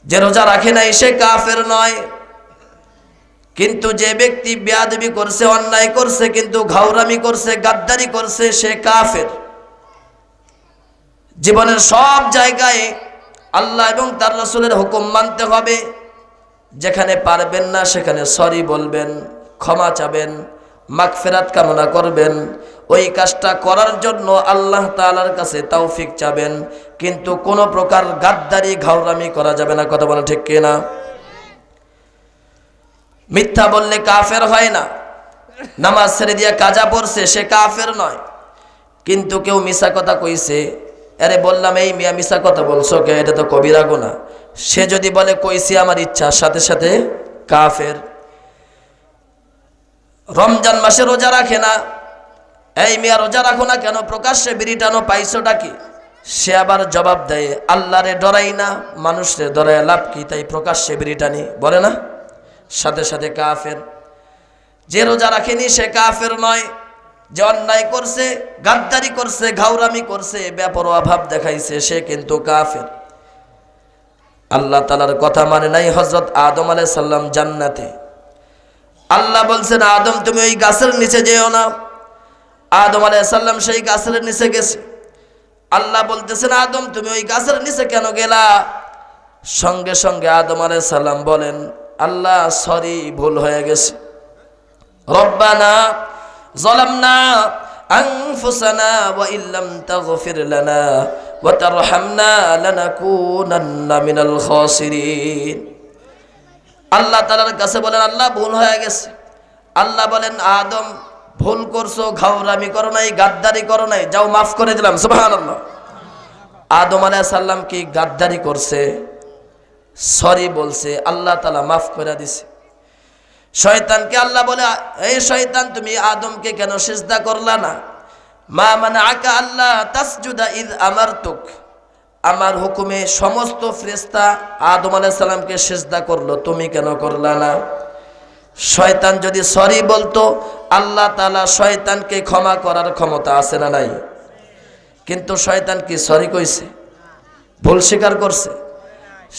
যে রোজা রাখে নাই সে কাফের নয়। কিন্তু যে ব্যক্তি বেয়াদবি করছে, অন্যায় করছে, কিন্তু ঘাউরামি করছে, গাদ্দারি করছে, সে কাফের। জীবনের সব জায়গায় আল্লাহ এবং তার রাসূলের হুকুম মানতে হবে। যেখানে পারবেন না সেখানে সরি বলবেন, ক্ষমা চাবেন, মাগফিরাত কামনা করবেন। ওই কাজটা করার জন্য আল্লাহ তাআলার কাছে তৌফিক চাবেন, কিন্তু কোনো প্রকার গাদ্দারি ঘাউরামি করা যাবে না। কথা বলা ঠিক কিনা? মিথ্যা বললে কাফের হয় না। নামাজ ছেড়ে দিয়া কাজা পড়ছে সে কাফের নয়। কিন্তু কেউ মিছা কথা কইছে, আরে বললাম এই মিয়া মিছা কথা বলছো কে, এটা তো কবিরা গুনাহ, সে যদি বলে কইছি আমার ইচ্ছা, সাথে সাথে কাফের। রমজান মাসে রোজা রাখে না, এই মিয়া রোজা রাখো না কেন, প্রকাশ্যে বিড়ি টানো পাইছোটা কি? সে আবার জবাব দেয় আল্লাহরে ডরাই না, মানুষরে ডরায় লাভ কি, তাই প্রকাশ্যে বিড়ি টানি, বলে না, সাথে সাথে কাফের। যে রোজা রাখেনি সে কাফের নয়। যে অন্যায় করছে, গাদ্দারি করছে, ঘাউরামি করছে, বেপরোয়া ভাব দেখাইছে, সে কিন্তু কাফের। আল্লাহ তাআলার কথা মানে নাই। হযরত আদম আলাইহিস সালাম জান্নাতে, আল্লাহ বলছেন আদম তুমি ওই গাছের নিচে যেও না। আদম আলাইহিস সালাম সেই গাছের নিচে গেছে। আল্লাহ বলতেছেন আদম তুমি ওই গাছের নিচে কেন গেলা? সঙ্গে সঙ্গে আদম আলাইহিস সালাম বলেন আল্লাহ সরি, ভুল হয়ে গেছে। রব্বানা যালামনা আনফুসানা ওয়া ইল্লাম তাগফির লানা ওয়া তারহামনা লানাকুনান্না মিনাল খাসিরিন। আল্লাহ তাআলার কাছে বলেন আল্লাহ ভুল হয়ে গেছে। আল্লাহ বলেন আদম ভুল করছো, ঘাউরামি করো নাই, গাদ্দারি করো নাই, যাও মাফ করে দিলাম। সুবহানাল্লাহ। আদম আলাইহিস সালাম কি গাদ্দারি করছে? সরি বলছে, আল্লাহ তাআলা মাফ করে দিছে। শয়তানকে আল্লাহ বলে এই শয়তান তুমি আদমকে কেন সিজদা করলা না? মা মানাআকা আল্লাহ তাসজুদা ইয আমারতুক। আমার হুকুমে সমস্ত ফেরেশতা আদম আলাইহিস সালামকে সিজদা করলো, তুমি কেন করলা না? শয়তান যদি সরি বলতো আল্লাহ তাআলা শয়তানকে ক্ষমা করার ক্ষমতা আছে না নাই? কিন্তু শয়তান কি সরি কইছে? ভুল স্বীকার করছে।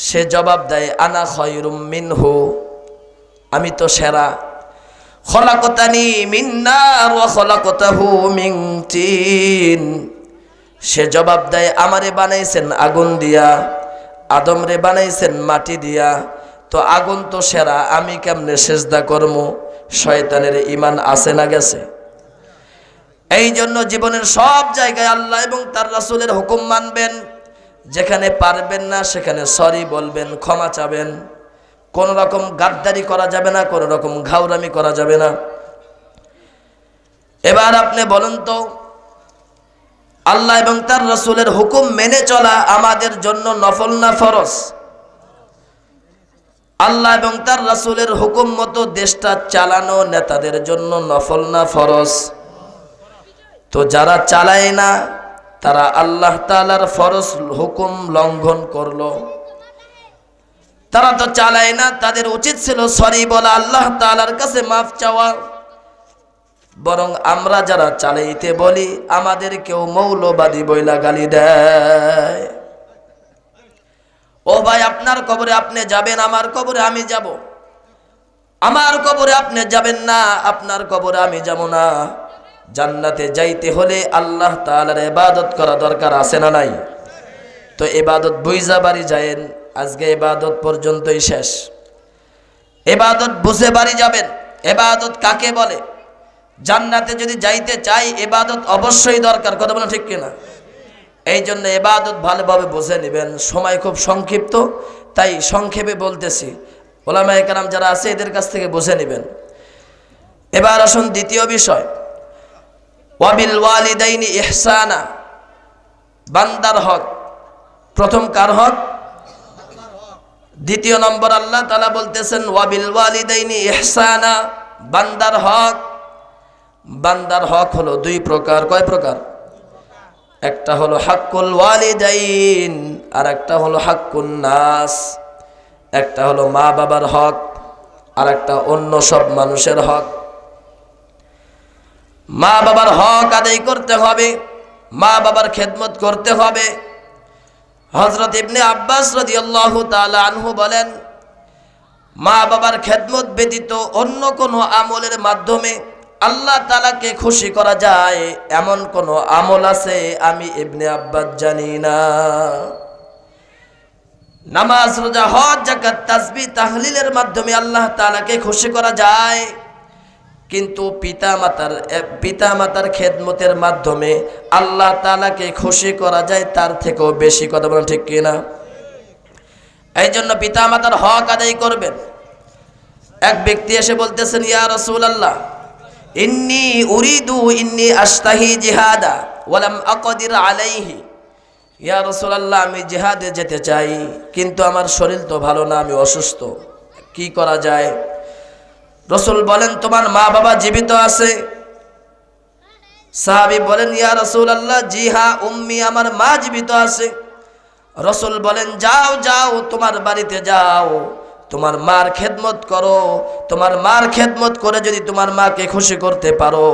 সে জবাব দেয় আনা খায়রুম মিনহু, আমি তো সেরা। খলাকতানি মিন নার ওয়া খলাকতাহু মিন তিন। সে জবাব দেয়, আমারে বানাইছেন আগুন দিয়া, আদম রে বানাইছেন মাটি দিয়া, তো আগুন তো সেরা, আমি কেমনে সেজদা করবো? শয়তানের ঈমান আছে না গেছে? এই জন্য জীবনের সব জায়গায় আল্লাহ এবং তার রাসূলের হুকুম মানবেন। যেখানে পারবেন না সেখানে সরি বলবেন, ক্ষমা চাবেন। কোন রকম গাদ্দারি করা যাবে না, কোন রকম ঘাউরামি করা যাবে না। এবার আপনি বলুন তো, আল্লাহ এবং তার রাসূলের হুকুম মেনে চলা আমাদের জন্য নফল না ফরজ? আল্লাহ এবং তার রাসূলের হুকুম মতো দেশটা চালানো নেতাদের জন্য নফল না ফরজ? তো যারা চালায় না তারা আল্লাহ তাআলার ফরজ হুকুম লঙ্ঘন করলো। তারা তো চালায় না, তাদের উচিত ছিল সরি বলা, আল্লাহ তাআলার কাছে মাফ চাওয়া। বরং আমরা যারা চালাইতে বলি আমাদের কেউ মৌলবাদী বইলা গালি দেয়। ও ভাই, আপনার কবরে আপনি যাবেন, আমার কবরে আমি যাব। আমার কবরে আপনি যাবেন না, আপনার কবরে আমি যাব না। জান্নাতে যাইতে হলে আল্লাহ তাআলার ইবাদত করা দরকার, আছে না নাই? তো ইবাদত বুঝা বাড়ি যায়েন। আজকে ইবাদত পর্যন্তই শেষ। ইবাদত বুঝে বাড়ি যাবেন। ইবাদত কাকে বলে? জান্নাতে যদি যাইতে চাই ইবাদত অবশ্যই দরকার, কথা বলেন ঠিক কিনা? এই জন্য ইবাদত ভালোভাবে বুঝে নেবেন। সময় খুব সংক্ষিপ্ত, তাই সংক্ষেপে বলতেছি। উলামায়ে কেরাম যারা আছে এদের কাছ থেকে বুঝে নেবেন। এবার আসুন দ্বিতীয় বিষয়, ওয়াবিল ওয়ালিদাইনি ইহসানা, বান্দার হক। প্রথম কার হক? দ্বিতীয় নম্বর আল্লাহ তাআলা বলতেছেন ওয়াবিল ওয়ালিদাইনি ইহসানা, বান্দার হক। বান্দার হক হলো দুই প্রকার। কয় প্রকার? একটা হলো হাক্কুল ওয়ালিদাইন, আর একটা হলো হাক্কুন নাস। একটা হলো মা বাবার হক, আর একটা অন্য সব মানুষের হক। মা বাবার হক আদায় করতে হবে, মা বাবার খেদমত করতে হবে। হযরত ইবনে আব্বাস রাদিয়াল্লাহু তাআলা আনহু বলেন, মা বাবার খেদমত ব্যতীত অন্য কোনো আমলের মাধ্যমে আল্লাহ তাআলাকে খুশি করা যায় এমন কোন আমল আছে? আমি ইবনে আব্বাস জানি না। নামাজ, রোজা, হজ, যাকাত, তাসবিহ, তাহলিলের মাধ্যমে আল্লাহ তাআলাকে খুশি করা যায়, কিন্তু পিতামাতার খেদমতের মাধ্যমে আল্লাহ তাআলাকে খুশি করা যায় তার থেকেও বেশি, কথা বলেন ঠিক কিনা? এই জন্য পিতামাতার হক আদায় করবেন। এক ব্যক্তি এসে বলতেছেন, ইয়া রাসূলুল্লাহ, ইন্নী আশতাহি জিহাদা ওয়ালাম আকদির আলাইহি। ইয়া রাসূলুল্লাহ, আমি জিহাদে যেতে চাই, কিন্তু আমার শরীর তো ভালো না, আমি অসুস্থ, কি করা যায়? রাসূল বলেন, তোমার মা বাবা জীবিত আছে? সাহাবী বলেন, ইয়া রাসূলুল্লাহ, জি হ্যাঁ, উম্মি, আমার মা জীবিত আছে। রাসূল বলেন, যাও যাও, তোমার বাড়িতে যাও, তোমার মার খেদমত করো। তোমার মার খেদমত করে যদি তোমার মাকে খুশি করতে পারো,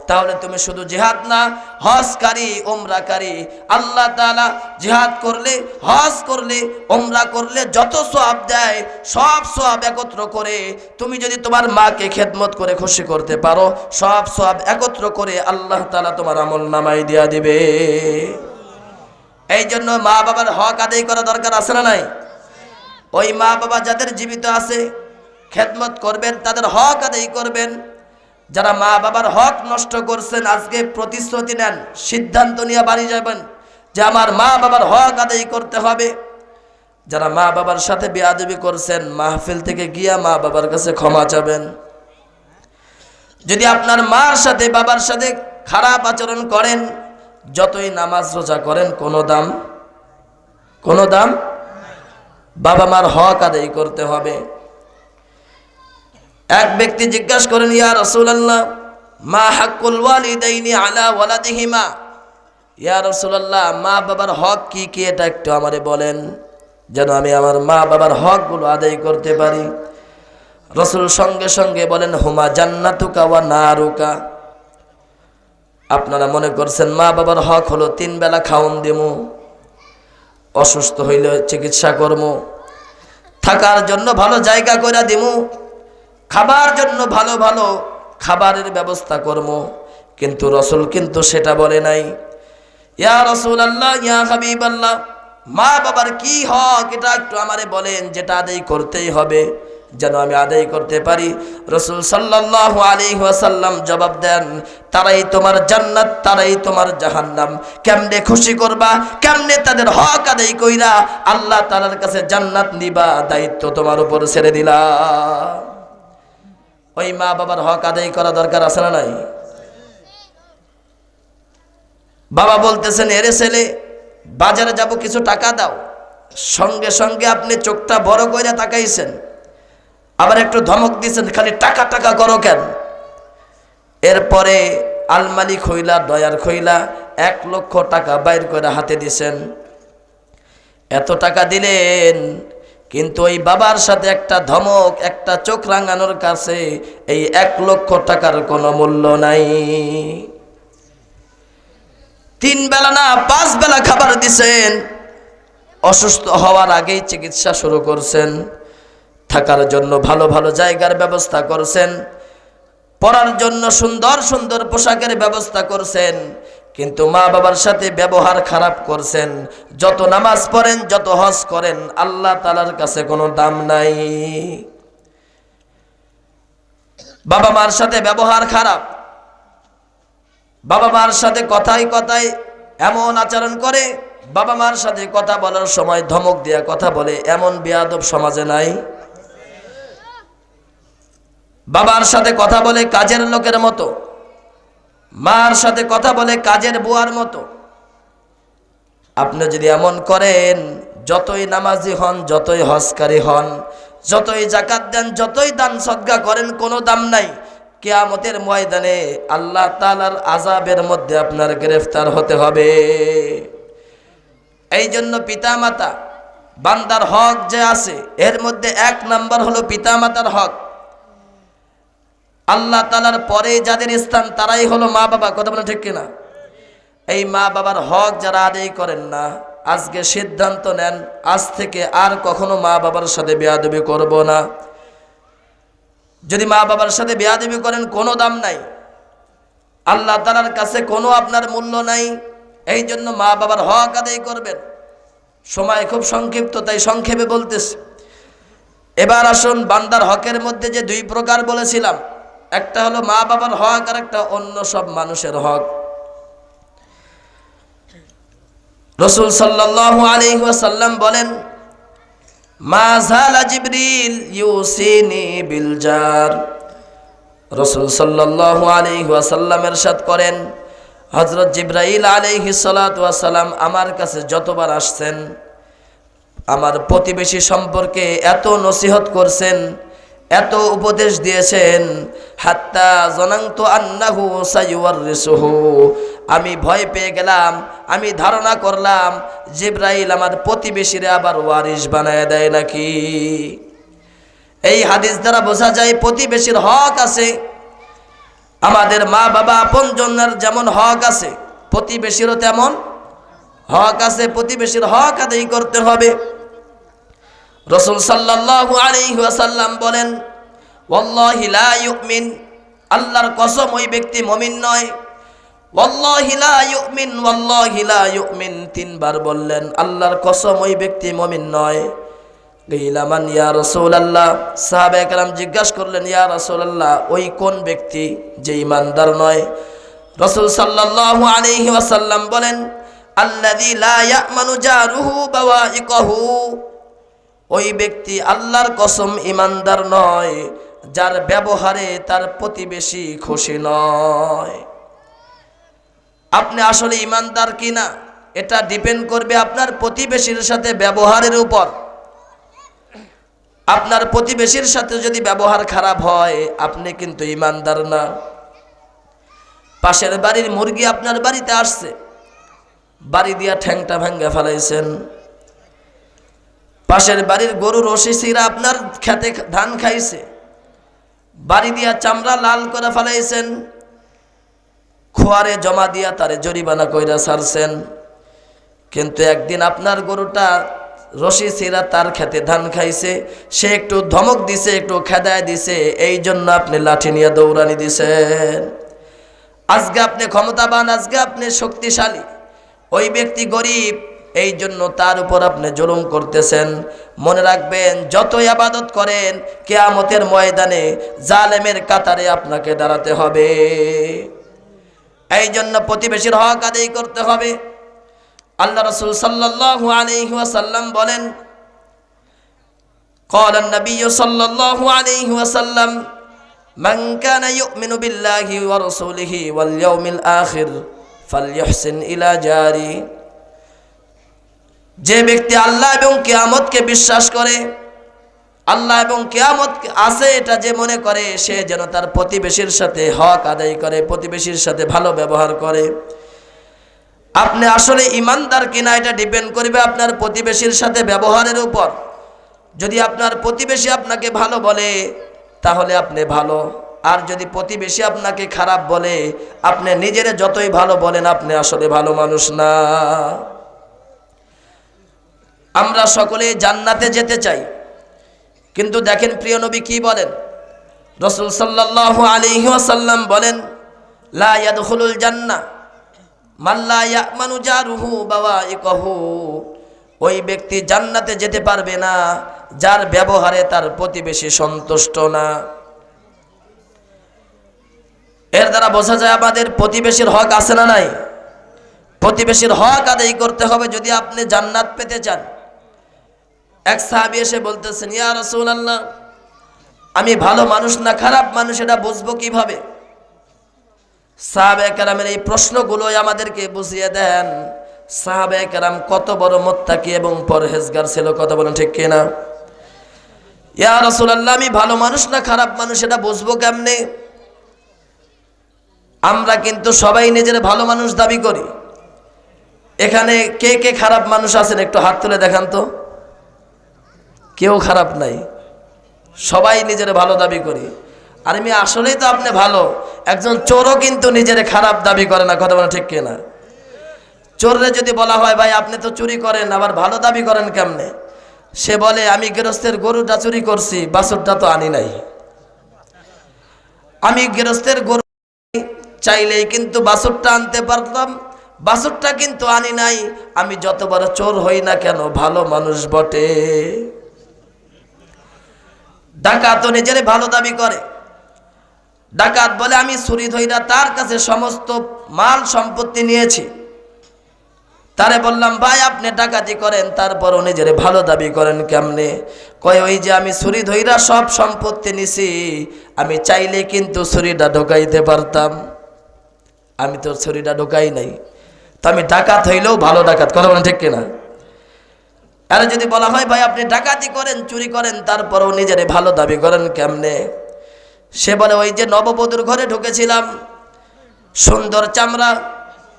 তাহলে তুমি শুধু জিহাদ না, হজকারী, উমরাকারী। আল্লাহ তাআলা জিহাদ করলে, হজ করলে, উমরা করলে যত সওয়াব দেয় সব সওয়াব একত্র করে তুমি যদি তোমার মাকে খেদমত করে খুশি করতে পারো, সব সওয়াব একত্র করে আল্লাহ তাআলা তোমার আমল নামায় দিয়া দিবে। এই জন্য মা বাবার হক আদায় করা দরকার, আছে না নাই? ওই মা বাবা যাদের জীবিত আছে খেদমত করবেন, তাদের হক আদায় করবেন। যারা মা বাবার হক নষ্ট করছেন আজকে প্রতিশ্রুতি নেন, সিদ্ধান্ত নিয়ে বাড়ি যাবেন যে আমার মা বাবার হক আদায় করতে হবে। যারা মা বাবার সাথে বেয়াদবি করছেন মাহফিল থেকে গিয়া মা বাবার কাছে ক্ষমা চাবেন। যদি আপনার মার সাথে বাবার সাথে খারাপ আচরণ করেন, যতই নামাজ রোজা করেন, কোনো দাম। বাবা মার হক আদায় করতে হবে। এক ব্যক্তি জিজ্ঞাসা করেন, ইয়া রাসূলুল্লাহ, মা হাক্কুল ওয়ালিদাইনি আলা ওয়ালাদিহিমা? ইয়া রাসূলুল্লাহ, মা বাবার হক কি কি এটা একটু আমারে বলেন, যেন আমি আমার মা বাবার হকগুলো আদায় করতে পারি। রাসূল সঙ্গে সঙ্গে বলেন, হুমা জান্নাতুকা ওয়া নারুকা। আপনারা মনে করছেন মা বাবার হক হলো 3 বেলা খাওন দেমু, অসুস্থ হইলে চিকিৎসা করবো, থাকার জন্য ভালো জায়গা করে দিমু, খাবার জন্য ভালো ভালো খাবারের ব্যবস্থা করবো। কিন্তু রাসূল কিন্তু সেটা বলে নাই। ইয়া রাসূলুল্লাহ, ইয়া হাবিবাল্লাহ, মা বাবার কি হক এটা একটু আমারে বলেন, যেটা আদায় করতেই হবে, যেন আমি আদায় করতে পারি। রাসূল সাল্লাল্লাহু আলাইহি ওয়াসাল্লাম জবাব দেন, তারাই তোমার জান্নাত, তারাই তোমার জাহান্নাম। কেমনে খুশি করবা, কেমনে তাদের হক আদায় কইরা আল্লাহ তাআলার কাছে জান্নাত নিবা, দায়িত্ব তোমার উপর ছেড়ে দিলাম। ওই মা বাবার হক আদায় করা দরকার আছে না নাই? বাবা বলতেছেন, এরে ছেলে বাজারে যাব, কিছু টাকা দাও। সঙ্গে সঙ্গে আপনি চোখটা বড় কইরা তাকাইছেন, আবার একটু ধমক দিয়েছেন, খালি টাকা টাকা করো কেন? এরপরে আলমারি খইলা, ডয়ার খইলা 1 লক্ষ টাকা বাইর করে হাতে দিছেন। এত টাকা দিলেন, কিন্তু ওই বাবার সাথে একটা ধমক, একটা চোখ রাঙানোর কাছে এই 1 লক্ষ টাকার কোনো মূল্য নাই। 3 বেলা না 5 বেলা খাবার দিছেন। অসুস্থ হওয়ার আগেই চিকিৎসা শুরু করছেন, থাকার জন্য ভালো ভালো জায়গার ব্যবস্থা করছেন, পরার জন্য সুন্দর সুন্দর পোশাকের ব্যবস্থা করছেন, কিন্তু মা বাবার সাথে ব্যবহার খারাপ করছেন। যত নামাজ পড়েন, যত হজ করেন, আল্লাহ তাআলার কাছে কোনো দাম নাই। বাবা মার সাথে ব্যবহার খারাপ, বাবা মার সাথে কথায় কথায় এমন আচরণ করে, বাবা মার সাথে কথা বলার সময় ধমক দিয়া কথা বলে, এমন বেয়াদব সমাজে নাই? বাবার সাথে কথা বলে কাজের লোকের মতো, মার সাথে কথা বলে কাজের বুয়ার মতো। আপনি যদি এমন করেন, যতই নামাজি হন, যতই হজকারী হন, যতই যাকাত দেন, যতই দান সদকা করেন, কোনো দাম নাই। কিয়ামতের ময়দানে আল্লাহ তাআলার আযাবের মধ্যে আপনার গ্রেফতার হতে হবে। এই জন্য পিতা মাতা, বান্দার হক যে আছে এর মধ্যে 1 নাম্বার হলো পিতা মাতার হক। আল্লাহ তাআলার পরে যাদের স্থান তারাই হলো মা বাবা। কথা বলেন ঠিক কিনা? এই মা বাবার হক যারা আদায় করেন না, আজকে সিদ্ধান্ত নেন, আজ থেকে আর কখনো মা বাবার সাথে বেয়াদবি করব না। যদি মা বাবার সাথে বেয়াদবি করেন, কোনো দাম নাই, আল্লাহ তাআলার কাছে কোনো আপনার মূল্য নাই। এই জন্য মা বাবার হক আদায় করবেন। সময় খুব সংক্ষিপ্ত, তাই সংক্ষেপে বলতেছি। এবার আসুন, বান্দার হকের মধ্যে যে 2 প্রকার বলেছিলাম, একটা হলো মা বাবার হক, আর একটা অন্য সব মানুষের হক। রাসূল সাল্লাল্লাহু আলাইহি ওয়াসাল্লাম বলেন, মা যালা জিবরিল ইউসিনি বিল জার। রাসূল সাল্লাল্লাহু আলাইহি ওয়াসাল্লাম ইরশাদ করেন, হযরত জিবরাইল আলাইহিস সালাতু ওয়াস সালাম আমার কাছে যতবার আসছেন, আমার প্রতিবেশী সম্পর্কে এত নসিহত করছেন, এত উপদেশ দিয়েছেন, হাত্তা জানান্তু আন্নাহু সাইওয়ারিসুহু, আমি ভয় পেয়ে গেলাম, আমি ধারণা করলাম জিবরাইল আমার প্রতিবেশীরে আবার ওয়ারিস বানায় দেয় নাকি। এই হাদিস দ্বারা বোঝা যায় প্রতিবেশীর হক আছে। আমাদের মা বাবা আপনজনের যেমন হক আছে, প্রতিবেশীরও তেমন হক আছে। প্রতিবেশীর হক আদায় করতে হবে। রাসূল সাল্লাল্লাহু আলাইহি ওয়াসাল্লাম বলেন, ওয়াল্লাহি লা ইউমিন, আল্লাহর কসম ওই ব্যক্তি মুমিন নয়। ওয়াল্লাহি লা ইউমিন, ওয়াল্লাহি লা ইউমিন 3 বার বললেন, আল্লাহর কসম ওই ব্যক্তি মুমিন নয়। গিলামান ইয়া রাসূলুল্লাহ, সাহাবায়ে কেরাম জিজ্ঞাসা করলেন, ইয়া রাসূলুল্লাহ, ওই কোন ব্যক্তি যে ঈমানদার নয়? রাসূল সাল্লাল্লাহু আলাইহি ওয়াসাল্লাম বলেন, আল্লাযী লা ইয়ামানু জারুহু বাওয়াইকাহু, ওই ব্যক্তি আল্লাহর কসম ঈমানদার নয় যার ব্যবহারে তার প্রতিবেশী খুশি নয়। আপনি আসলে ঈমানদার কিনা এটা ডিপেন্ড করবে আপনার প্রতিবেশীর সাথে ব্যবহারের উপর। আপনার প্রতিবেশীর সাথে যদি ব্যবহার খারাপ হয়, আপনি কিন্তু ঈমানদার না। পাশের বাড়ির মুরগি আপনার বাড়িতে আসছে, বাড়ি দিয়া ঠ্যাংটা ভাঙ্গা ফেলাইছেন। পাশের বাড়ির গরু রশি ছিঁড়া আপনার খেতে ধান খাইছে, বাড়ি দিয়া চামড়া লাল করে ফেলাইছেন। খোয়ারে জমা দিয়া তারে জরিমানা কইরা ছাড়ছেন। কিন্তু একদিন আপনার গরুটা রশি ছিঁড়া তার খেতে ধান খাইছে, সে একটু ধমক দিছে, একটু খেদায় দিছে, এই জন্য আপনি লাঠি নিয়ে দৌড়ানি দিছেন। আজকে আপনি ক্ষমতাবান, আজকে আপনি শক্তিশালী, ওই ব্যক্তি গরিব, এই জন্য তার উপর আপনি জুলুম করতেছেন। মনে রাখবেন, যতই ইবাদত করেন, কিয়ামতের ময়দানে জালেমের কাতারে আপনাকে দাঁড়াতে হবে। এই জন্য প্রতিবেশীর হক আদায় করতে হবে। আল্লাহ রাসূল সাল্লাল্লাহু আলাইহি ওয়াসাল্লাম বলেন, قال النبي صلى الله عليه وسلم من كان يؤمن بالله ورسوله واليوم الآخر فليحسن إلى جاره। যে ব্যক্তি আল্লাহ এবং কিয়ামতকে বিশ্বাস করে, আল্লাহ এবং কিয়ামত আছে এটা যে মনে করে, সে যেন তার প্রতিবেশীর সাথে হক আদায় করে, প্রতিবেশীর সাথে ভালো ব্যবহার করে। আপনি আসলে ইমানদার কিনা এটা ডিপেন্ড করবে আপনার প্রতিবেশীর সাথে ব্যবহারের উপর। যদি আপনার প্রতিবেশী আপনাকে ভালো বলে তাহলে আপনি ভালো, আর যদি প্রতিবেশী আপনাকে খারাপ বলে, আপনি নিজেরে যতই ভালো বলেন আপনি আসলে ভালো মানুষ না। আমরা সকলে জান্নাতে যেতে চাই, কিন্তু দেখেন প্রিয় নবী কি বলেন। রাসূল সাল্লাল্লাহু আলাইহি ওয়াসাল্লাম বলেন, লা ইয়াদখুলুল জান্নাহ মান লা ইয়ামানু জারুহু বাওয়াইকাহু। ওই ব্যক্তি জান্নাতে যেতে পারবে না যার ব্যবহারে তার প্রতিবেশী সন্তুষ্ট না। এর দ্বারা বোঝা যায় আমাদের প্রতিবেশীর হক আছে না নাই? প্রতিবেশীর হক আদায় করতে হবে যদি আপনি জান্নাত পেতে চান। এক সাহাবী এসে বলতেছেন, ইয়া রাসূলুল্লাহ, আমি ভালো মানুষ না খারাপ মানুষ এটা বুঝবো কিভাবে? সাহাবায়ে কেরামের এই প্রশ্নগুলোই আমাদেরকে বুঝিয়ে দেন সাহাবায়ে কেরাম কত বড় মুত্তাকি এবং পরহেজগার ছিল। কথা বলেন ঠিক কিনা? ইয়া রাসূলুল্লাহ, আমি ভালো মানুষ না খারাপ মানুষ এটা বুঝবো কেমনে? আমরা কিন্তু সবাই নিজের ভালো মানুষ দাবি করি। এখানে কে কে খারাপ মানুষ আছেন একটু হাত তুলে দেখান তো। কেউ খারাপ নাই, সবাই নিজের ভালো দাবি করি। আর আমি আসলেই তো আপনি ভালো। একজন চোরও কিন্তু নিজের খারাপ দাবি করে না। কথা বলা ঠিক কিনা? চোররে যদি বলা হয়, ভাই আপনি তো চুরি করেন আবার ভালো দাবি করেন কেমনে? সে বলে, আমি গৃহস্থের গরুটা চুরি করছি, বাছুরটা তো আনি নাই। আমি গৃহস্থের গরু চাইলেই কিন্তু বাছুরটা আনতে পারতাম, বাছুরটা কিন্তু আনি নাই। আমি যত বড় চোর হই না কেন ভালো মানুষ বটে। ডাকাত নিজের ভালো দাবি করে। ডাকাত বলে, আমি চুরি ধইরা তার কাছে সমস্ত মাল সম্পত্তি নিয়েছি। তারে বললাম, ভাই আপনি ডাকাতি করেন তারপরও নিজের ভালো দাবি করেন কেমনে? কয়, ওই যে আমি চুরি ধইরা সব সম্পত্তি নিছি, আমি চাইলে কিন্তু চুরিটা ঢোকাইতে পারতাম, আমি তো চুরিটা ঢোকাই নাই, তো আমি ডাকাত হইলেও ভালো ডাকাত। কথা বলেন ঠিক কিনা? আর যদি বলা হয়, ভাই আপনি ডাকাতি করেন চুরি করেন তারপরও নিজের ভালো দাবি করেন কেমনে? সে বলে, ওই যে নববধূর ঘরে ঢুকেছিলাম, সুন্দর চামড়া,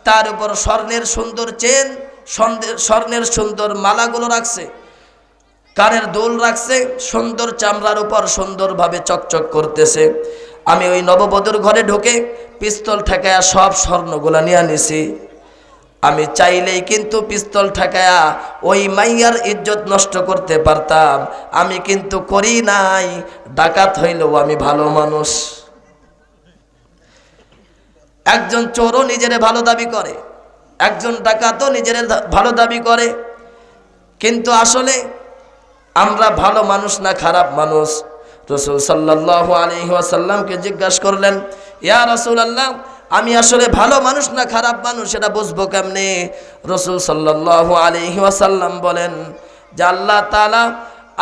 তার উপর স্বর্ণের সুন্দর চেন, স্বর্ণের সুন্দর মালাগুলো রাখছে, কানের দুল রাখছে, সুন্দর চামড়ার উপর সুন্দরভাবে চকচক করতেছে। আমি ওই নববধূর ঘরে ঢুকে পিস্তল ঠেকায়া সব স্বর্ণগুলা নিয়ে নিছি। আমি চাইলেই কিন্তু পিস্তল ঠেকায়া ওই মাইয়ার ইজ্জত নষ্ট করতে পারতাম, আমি কিন্তু করি নাই। ডাকাত হইলেও আমি ভালো মানুষ। একজন চোরও নিজের ভালো দাবি করে, একজন ডাকাতও নিজের ভালো দাবি করে, কিন্তু আসলে আমরা ভালো মানুষ না খারাপ মানুষ? রাসূল সাল্লাল্লাহু আলাইহি ওয়াসাল্লামকে জিজ্ঞাসা করলেন, ইয়া রাসূলুল্লাহ, আমি আসলে ভালো মানুষ না খারাপ মানুষ এটা বুঝবো কেমনে? রাসূল সাল্লাল্লাহু আলাইহি ওয়াসাল্লাম বলেন যে, আল্লাহ তাআলা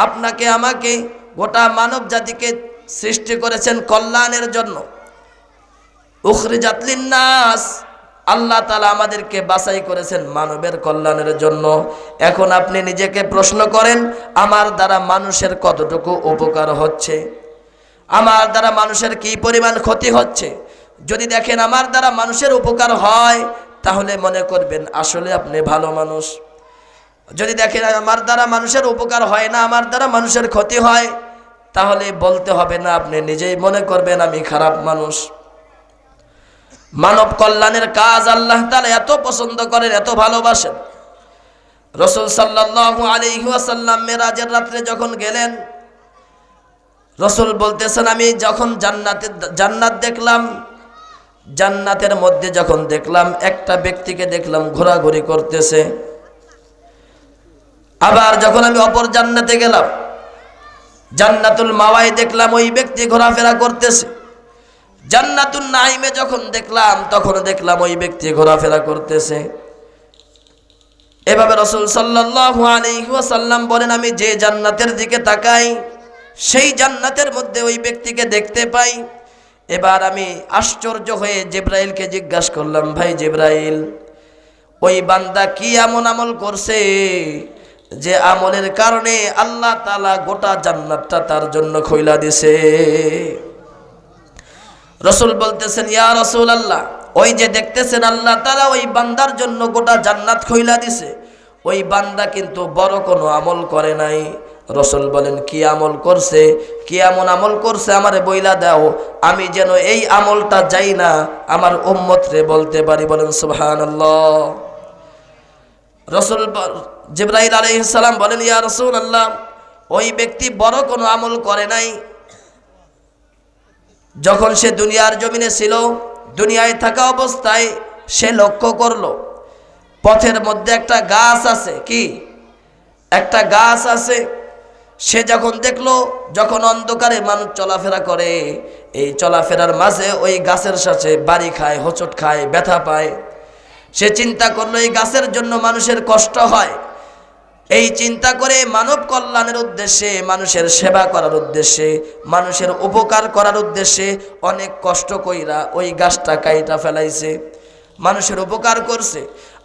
আপনাকে আমাকে গোটা মানব জাতিকে সৃষ্টি করেছেন কল্যাণের জন্য। উখরিজাত লিন্নাস, আল্লাহ তাআলা আমাদেরকে বাছাই করেছেন মানবের কল্যাণের জন্য। এখন আপনি নিজেকে প্রশ্ন করেন, আমার দ্বারা মানুষের কতটুকু উপকার হচ্ছে, আমার দ্বারা মানুষের কি পরিমাণ ক্ষতি হচ্ছে। যদি দেখেন আমার দ্বারা মানুষের উপকার হয়, তাহলে মনে করবেন আসলে আপনি ভালো মানুষ। যদি দেখেন আমার দ্বারা মানুষের উপকার হয় না, আমার দ্বারা মানুষের ক্ষতি হয়, তাহলে বলতে হবে না, আপনি নিজেই মনে করবেন আমি খারাপ মানুষ। মানব কল্যাণের কাজ আল্লাহ তাআলা এত পছন্দ করেন, এত ভালোবাসেন। রাসূল সাল্লাল্লাহু আলাইহি ওয়াসাল্লাম মেরাজের রাত্রে যখন গেলেন, রাসূল বলতেছেন, আমি যখন জান্নাত দেখলাম, জান্নাতের মধ্যে যখন দেখলাম একটা ব্যক্তিকে দেখলাম ঘোরাঘুরি করতেছে। আবার যখন আমি অপর জান্নাতে গেলাম, জান্নাতুল মাওয়ায় দেখলাম ওই ব্যক্তি ঘোরাফেরা করতেছে। জান্নাতুন নাইমে যখন দেখলাম তখন দেখলাম ওই ব্যক্তি ঘোরাফেরা করতেছে। এভাবে রাসূল সাল্লাল্লাহু আলাইহি ওয়াসাল্লাম বলেন, আমি যে জান্নাতের দিকে তাকাই সেই জান্নাতের মধ্যে ওই ব্যক্তিকে দেখতে পাই। এবার আমি আশ্চর্য হয়ে জিবরাইলকে জিজ্ঞাসা করলাম, ভাই জিবরাইল, ওই বান্দা কি এমন আমল করছে যে আমলের কারণে আল্লাহ তাআলা গোটা জান্নাতটা তার জন্য খুইলা দিছে? রাসূল বলতেছেন, ইয়া রাসূলুল্লাহ, ওই যে দেখতেছেন আল্লাহ তাআলা ওই বান্দার জন্য গোটা জান্নাত খুইলা দিছে, ওই বান্দা কিন্তু বড় কোনো আমল করে নাই। রাসূল বলেন, কি আমল করছে? কি এমন আমল করছে আমারে বইলা দাও, আমি যেন এই আমলটা যাই না আমার উম্মতরে বলতে পারি। বলেন সুবহানাল্লাহ। রাসূল জিবরাইল আলাইহিস সালাম বলেন, ইয়া রাসূলুল্লাহ, ওই ব্যক্তি বড় কোনো আমল করে নাই। যখন সে দুনিয়ার জমিনে ছিল, দুনিয়ায় থাকা অবস্থায় সে লক্ষ্য করলো পথের মধ্যে একটা গাছ আছে। কি একটা গাছ আছে? সে যখন দেখলো, যখন অন্ধকারে মানুষ চলাফেরা করে, এই চলাফেরার মাঝে ওই গাছের সাথে বাড়ি খায়, হোঁচট খায়, ব্যথা পায়। সে চিন্তা করলো এই গাছের জন্য মানুষের কষ্ট হয়। এই চিন্তা করে মানব কল্যাণের উদ্দেশ্যে, মানুষের সেবা করার উদ্দেশ্যে, মানুষের উপকার করার উদ্দেশ্যে অনেক কষ্ট কইরা ওই গাছটা কাইটা ফেলাইছে, মানুষের উপকার করছে।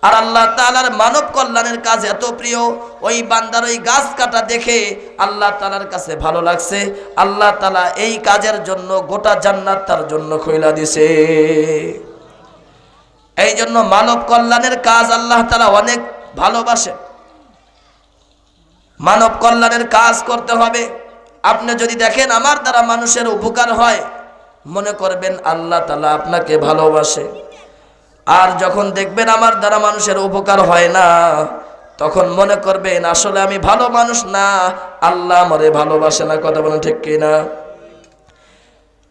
আর আল্লাহ তাআলার মানব কল্যাণের কাজ এত প্রিয়, ওই বান্দার ওই গাছ কাটা দেখে আল্লাহ তাআলার কাছে ভালো লাগছে। আল্লাহ তাআলা এই কাজের জন্য গোটা জান্নাত তার জন্য খুইলা দিছে। এই জন্য মানব কল্যাণের কাজ আল্লাহ তাআলা অনেক ভালোবাসে। মানব কল্যাণের কাজ করতে হবে। আপনি যদি দেখেন আমার দ্বারা মানুষের উপকার হয়, মনে করবেন আল্লাহ তাআলা আপনাকে ভালোবাসে। আর যখন দেখবেন আমার দ্বারা মানুষের উপকার হয় না, তখন মনে করবেন আসলে আমি ভালো মানুষ না, আল্লাহ আমারে ভালোবাসে না। কথা বলেন ঠিক কিনা?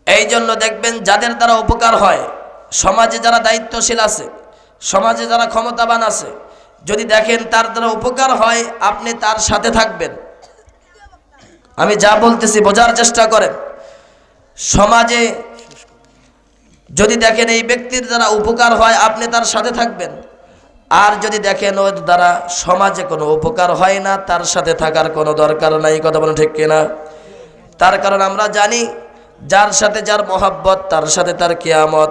এই জন্য দেখবেন যাদের দ্বারা উপকার হয়, সমাজে যারা দায়িত্বশীল আছে, সমাজে যারা ক্ষমতাবান আছে, যদি দেখেন তার দ্বারা উপকার হয়, আপনি তার সাথে থাকবেন। আমি যা বলতেছি বোঝার চেষ্টা করেন। সমাজে যদি দেখেন এই ব্যক্তির দ্বারা উপকার হয়, আপনি তার সাথে থাকবেন। আর যদি দেখেন ওর দ্বারা সমাজে কোনো উপকার হয় না, তার সাথে থাকার কোনো দরকার নাই। কথা বলেন ঠিক কিনা? তার কারণ আমরা জানি যার সাথে যার মহব্বত তার সাথে তার কিয়ামত।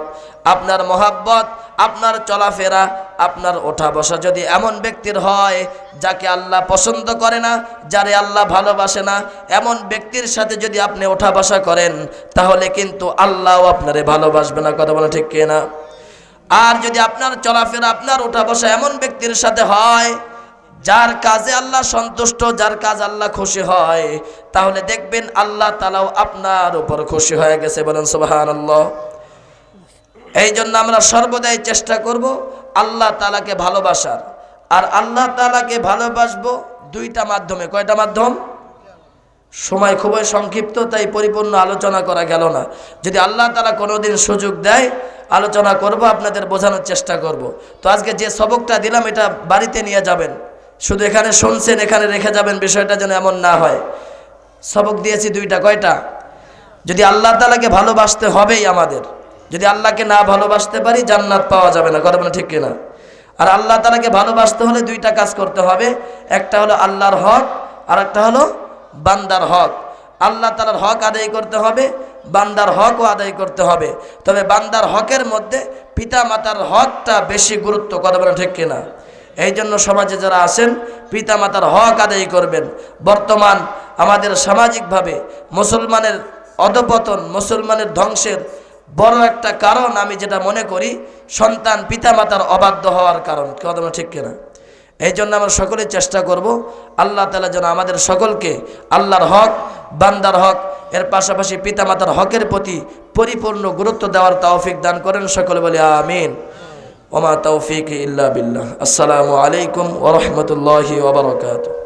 আপনার মহব্বত, আপনার চলাফেরা, আপনার ওঠা বসা যদি এমন ব্যক্তির হয় যাকে আল্লাহ পছন্দ করে না, যারে আল্লাহ ভালোবাসে না, এমন ব্যক্তির সাথে যদি আপনি ওঠা বসা করেন, তাহলে কিন্তু আল্লাহও আপনারে ভালোবাসবে না। কথা বলা ঠিক কিনা? আর যদি আপনার চলাফেরা, আপনার ওঠা বসা এমন ব্যক্তির সাথে হয় যার কাজে আল্লাহ সন্তুষ্ট, যার কাজ আল্লাহ খুশি হয়, তাহলে দেখবেন আল্লাহ তাআলাও আপনার উপর খুশি হয়ে গেছে। বলেন সুবহানাল্লাহ। এই জন্য আমরা সর্বদাই চেষ্টা করব আল্লাহ তাআলাকে ভালোবাসার। আর আল্লাহ তাআলাকে ভালোবাসবো দুইটা মাধ্যমে। কয়টা মাধ্যম? সময় খুবই সংক্ষিপ্ত, তাই পরিপূর্ণ আলোচনা করা গেল না। যদি আল্লাহ তাআলা কোনোদিন সুযোগ দেয় আলোচনা করব, আপনাদের বোঝানোর চেষ্টা করব। তো আজকে যে সবকটা দিলাম এটা বাড়িতে নিয়ে যাবেন, শুধু এখানে শুনছেন এখানে রেখে যাবেন, বিষয়টা যেন এমন না হয়। সবক দিয়েছি দুইটা। কয়টা? যদি আল্লাহ তাআলাকে ভালোবাসতে হবেই আমাদের, যদি আল্লাহকে না ভালোবাসতে পারি জান্নাত পাওয়া যাবে না। কথা বলে ঠিক কিনা? আর আল্লাহ তাআলাকে ভালোবাসতে হলে দুইটা কাজ করতে হবে। একটা হলো আল্লাহর হক, আর একটা হলো বান্দার হক। আল্লাহ তাআলার হক আদায় করতে হবে, বান্দার হকও আদায় করতে হবে। তবে বান্দার হকের মধ্যে পিতা মাতার হকটা বেশি গুরুত্ব। কথা বলে ঠিক কিনা? এই জন্য সমাজে যারা আছেন পিতা মাতার হক আদায় করবেন। বর্তমান আমাদের সামাজিকভাবে মুসলমানের অধপতন, মুসলমানের ধ্বংসের বড় একটা কারণ আমি যেটা মনে করি, সন্তান পিতা মাতার অবাধ্য হওয়ার কারণ। কথা ঠিক কিনা? এই জন্য আমরা সকলে চেষ্টা করব আল্লাহ তাআলা যেন আমাদের সকলকে আল্লাহর হক, বান্দার হক, এর পাশাপাশি পিতা মাতার হকের প্রতি পরিপূর্ণ গুরুত্ব দেওয়ার তৌফিক দান করেন। সকলে বলি আমিন। ওমা তৌফিক ইল্লা বিল্লাহ। আসসালামু আলাইকুম ওয়া রাহমাতুল্লাহি ওয়া বারাকাতুহু।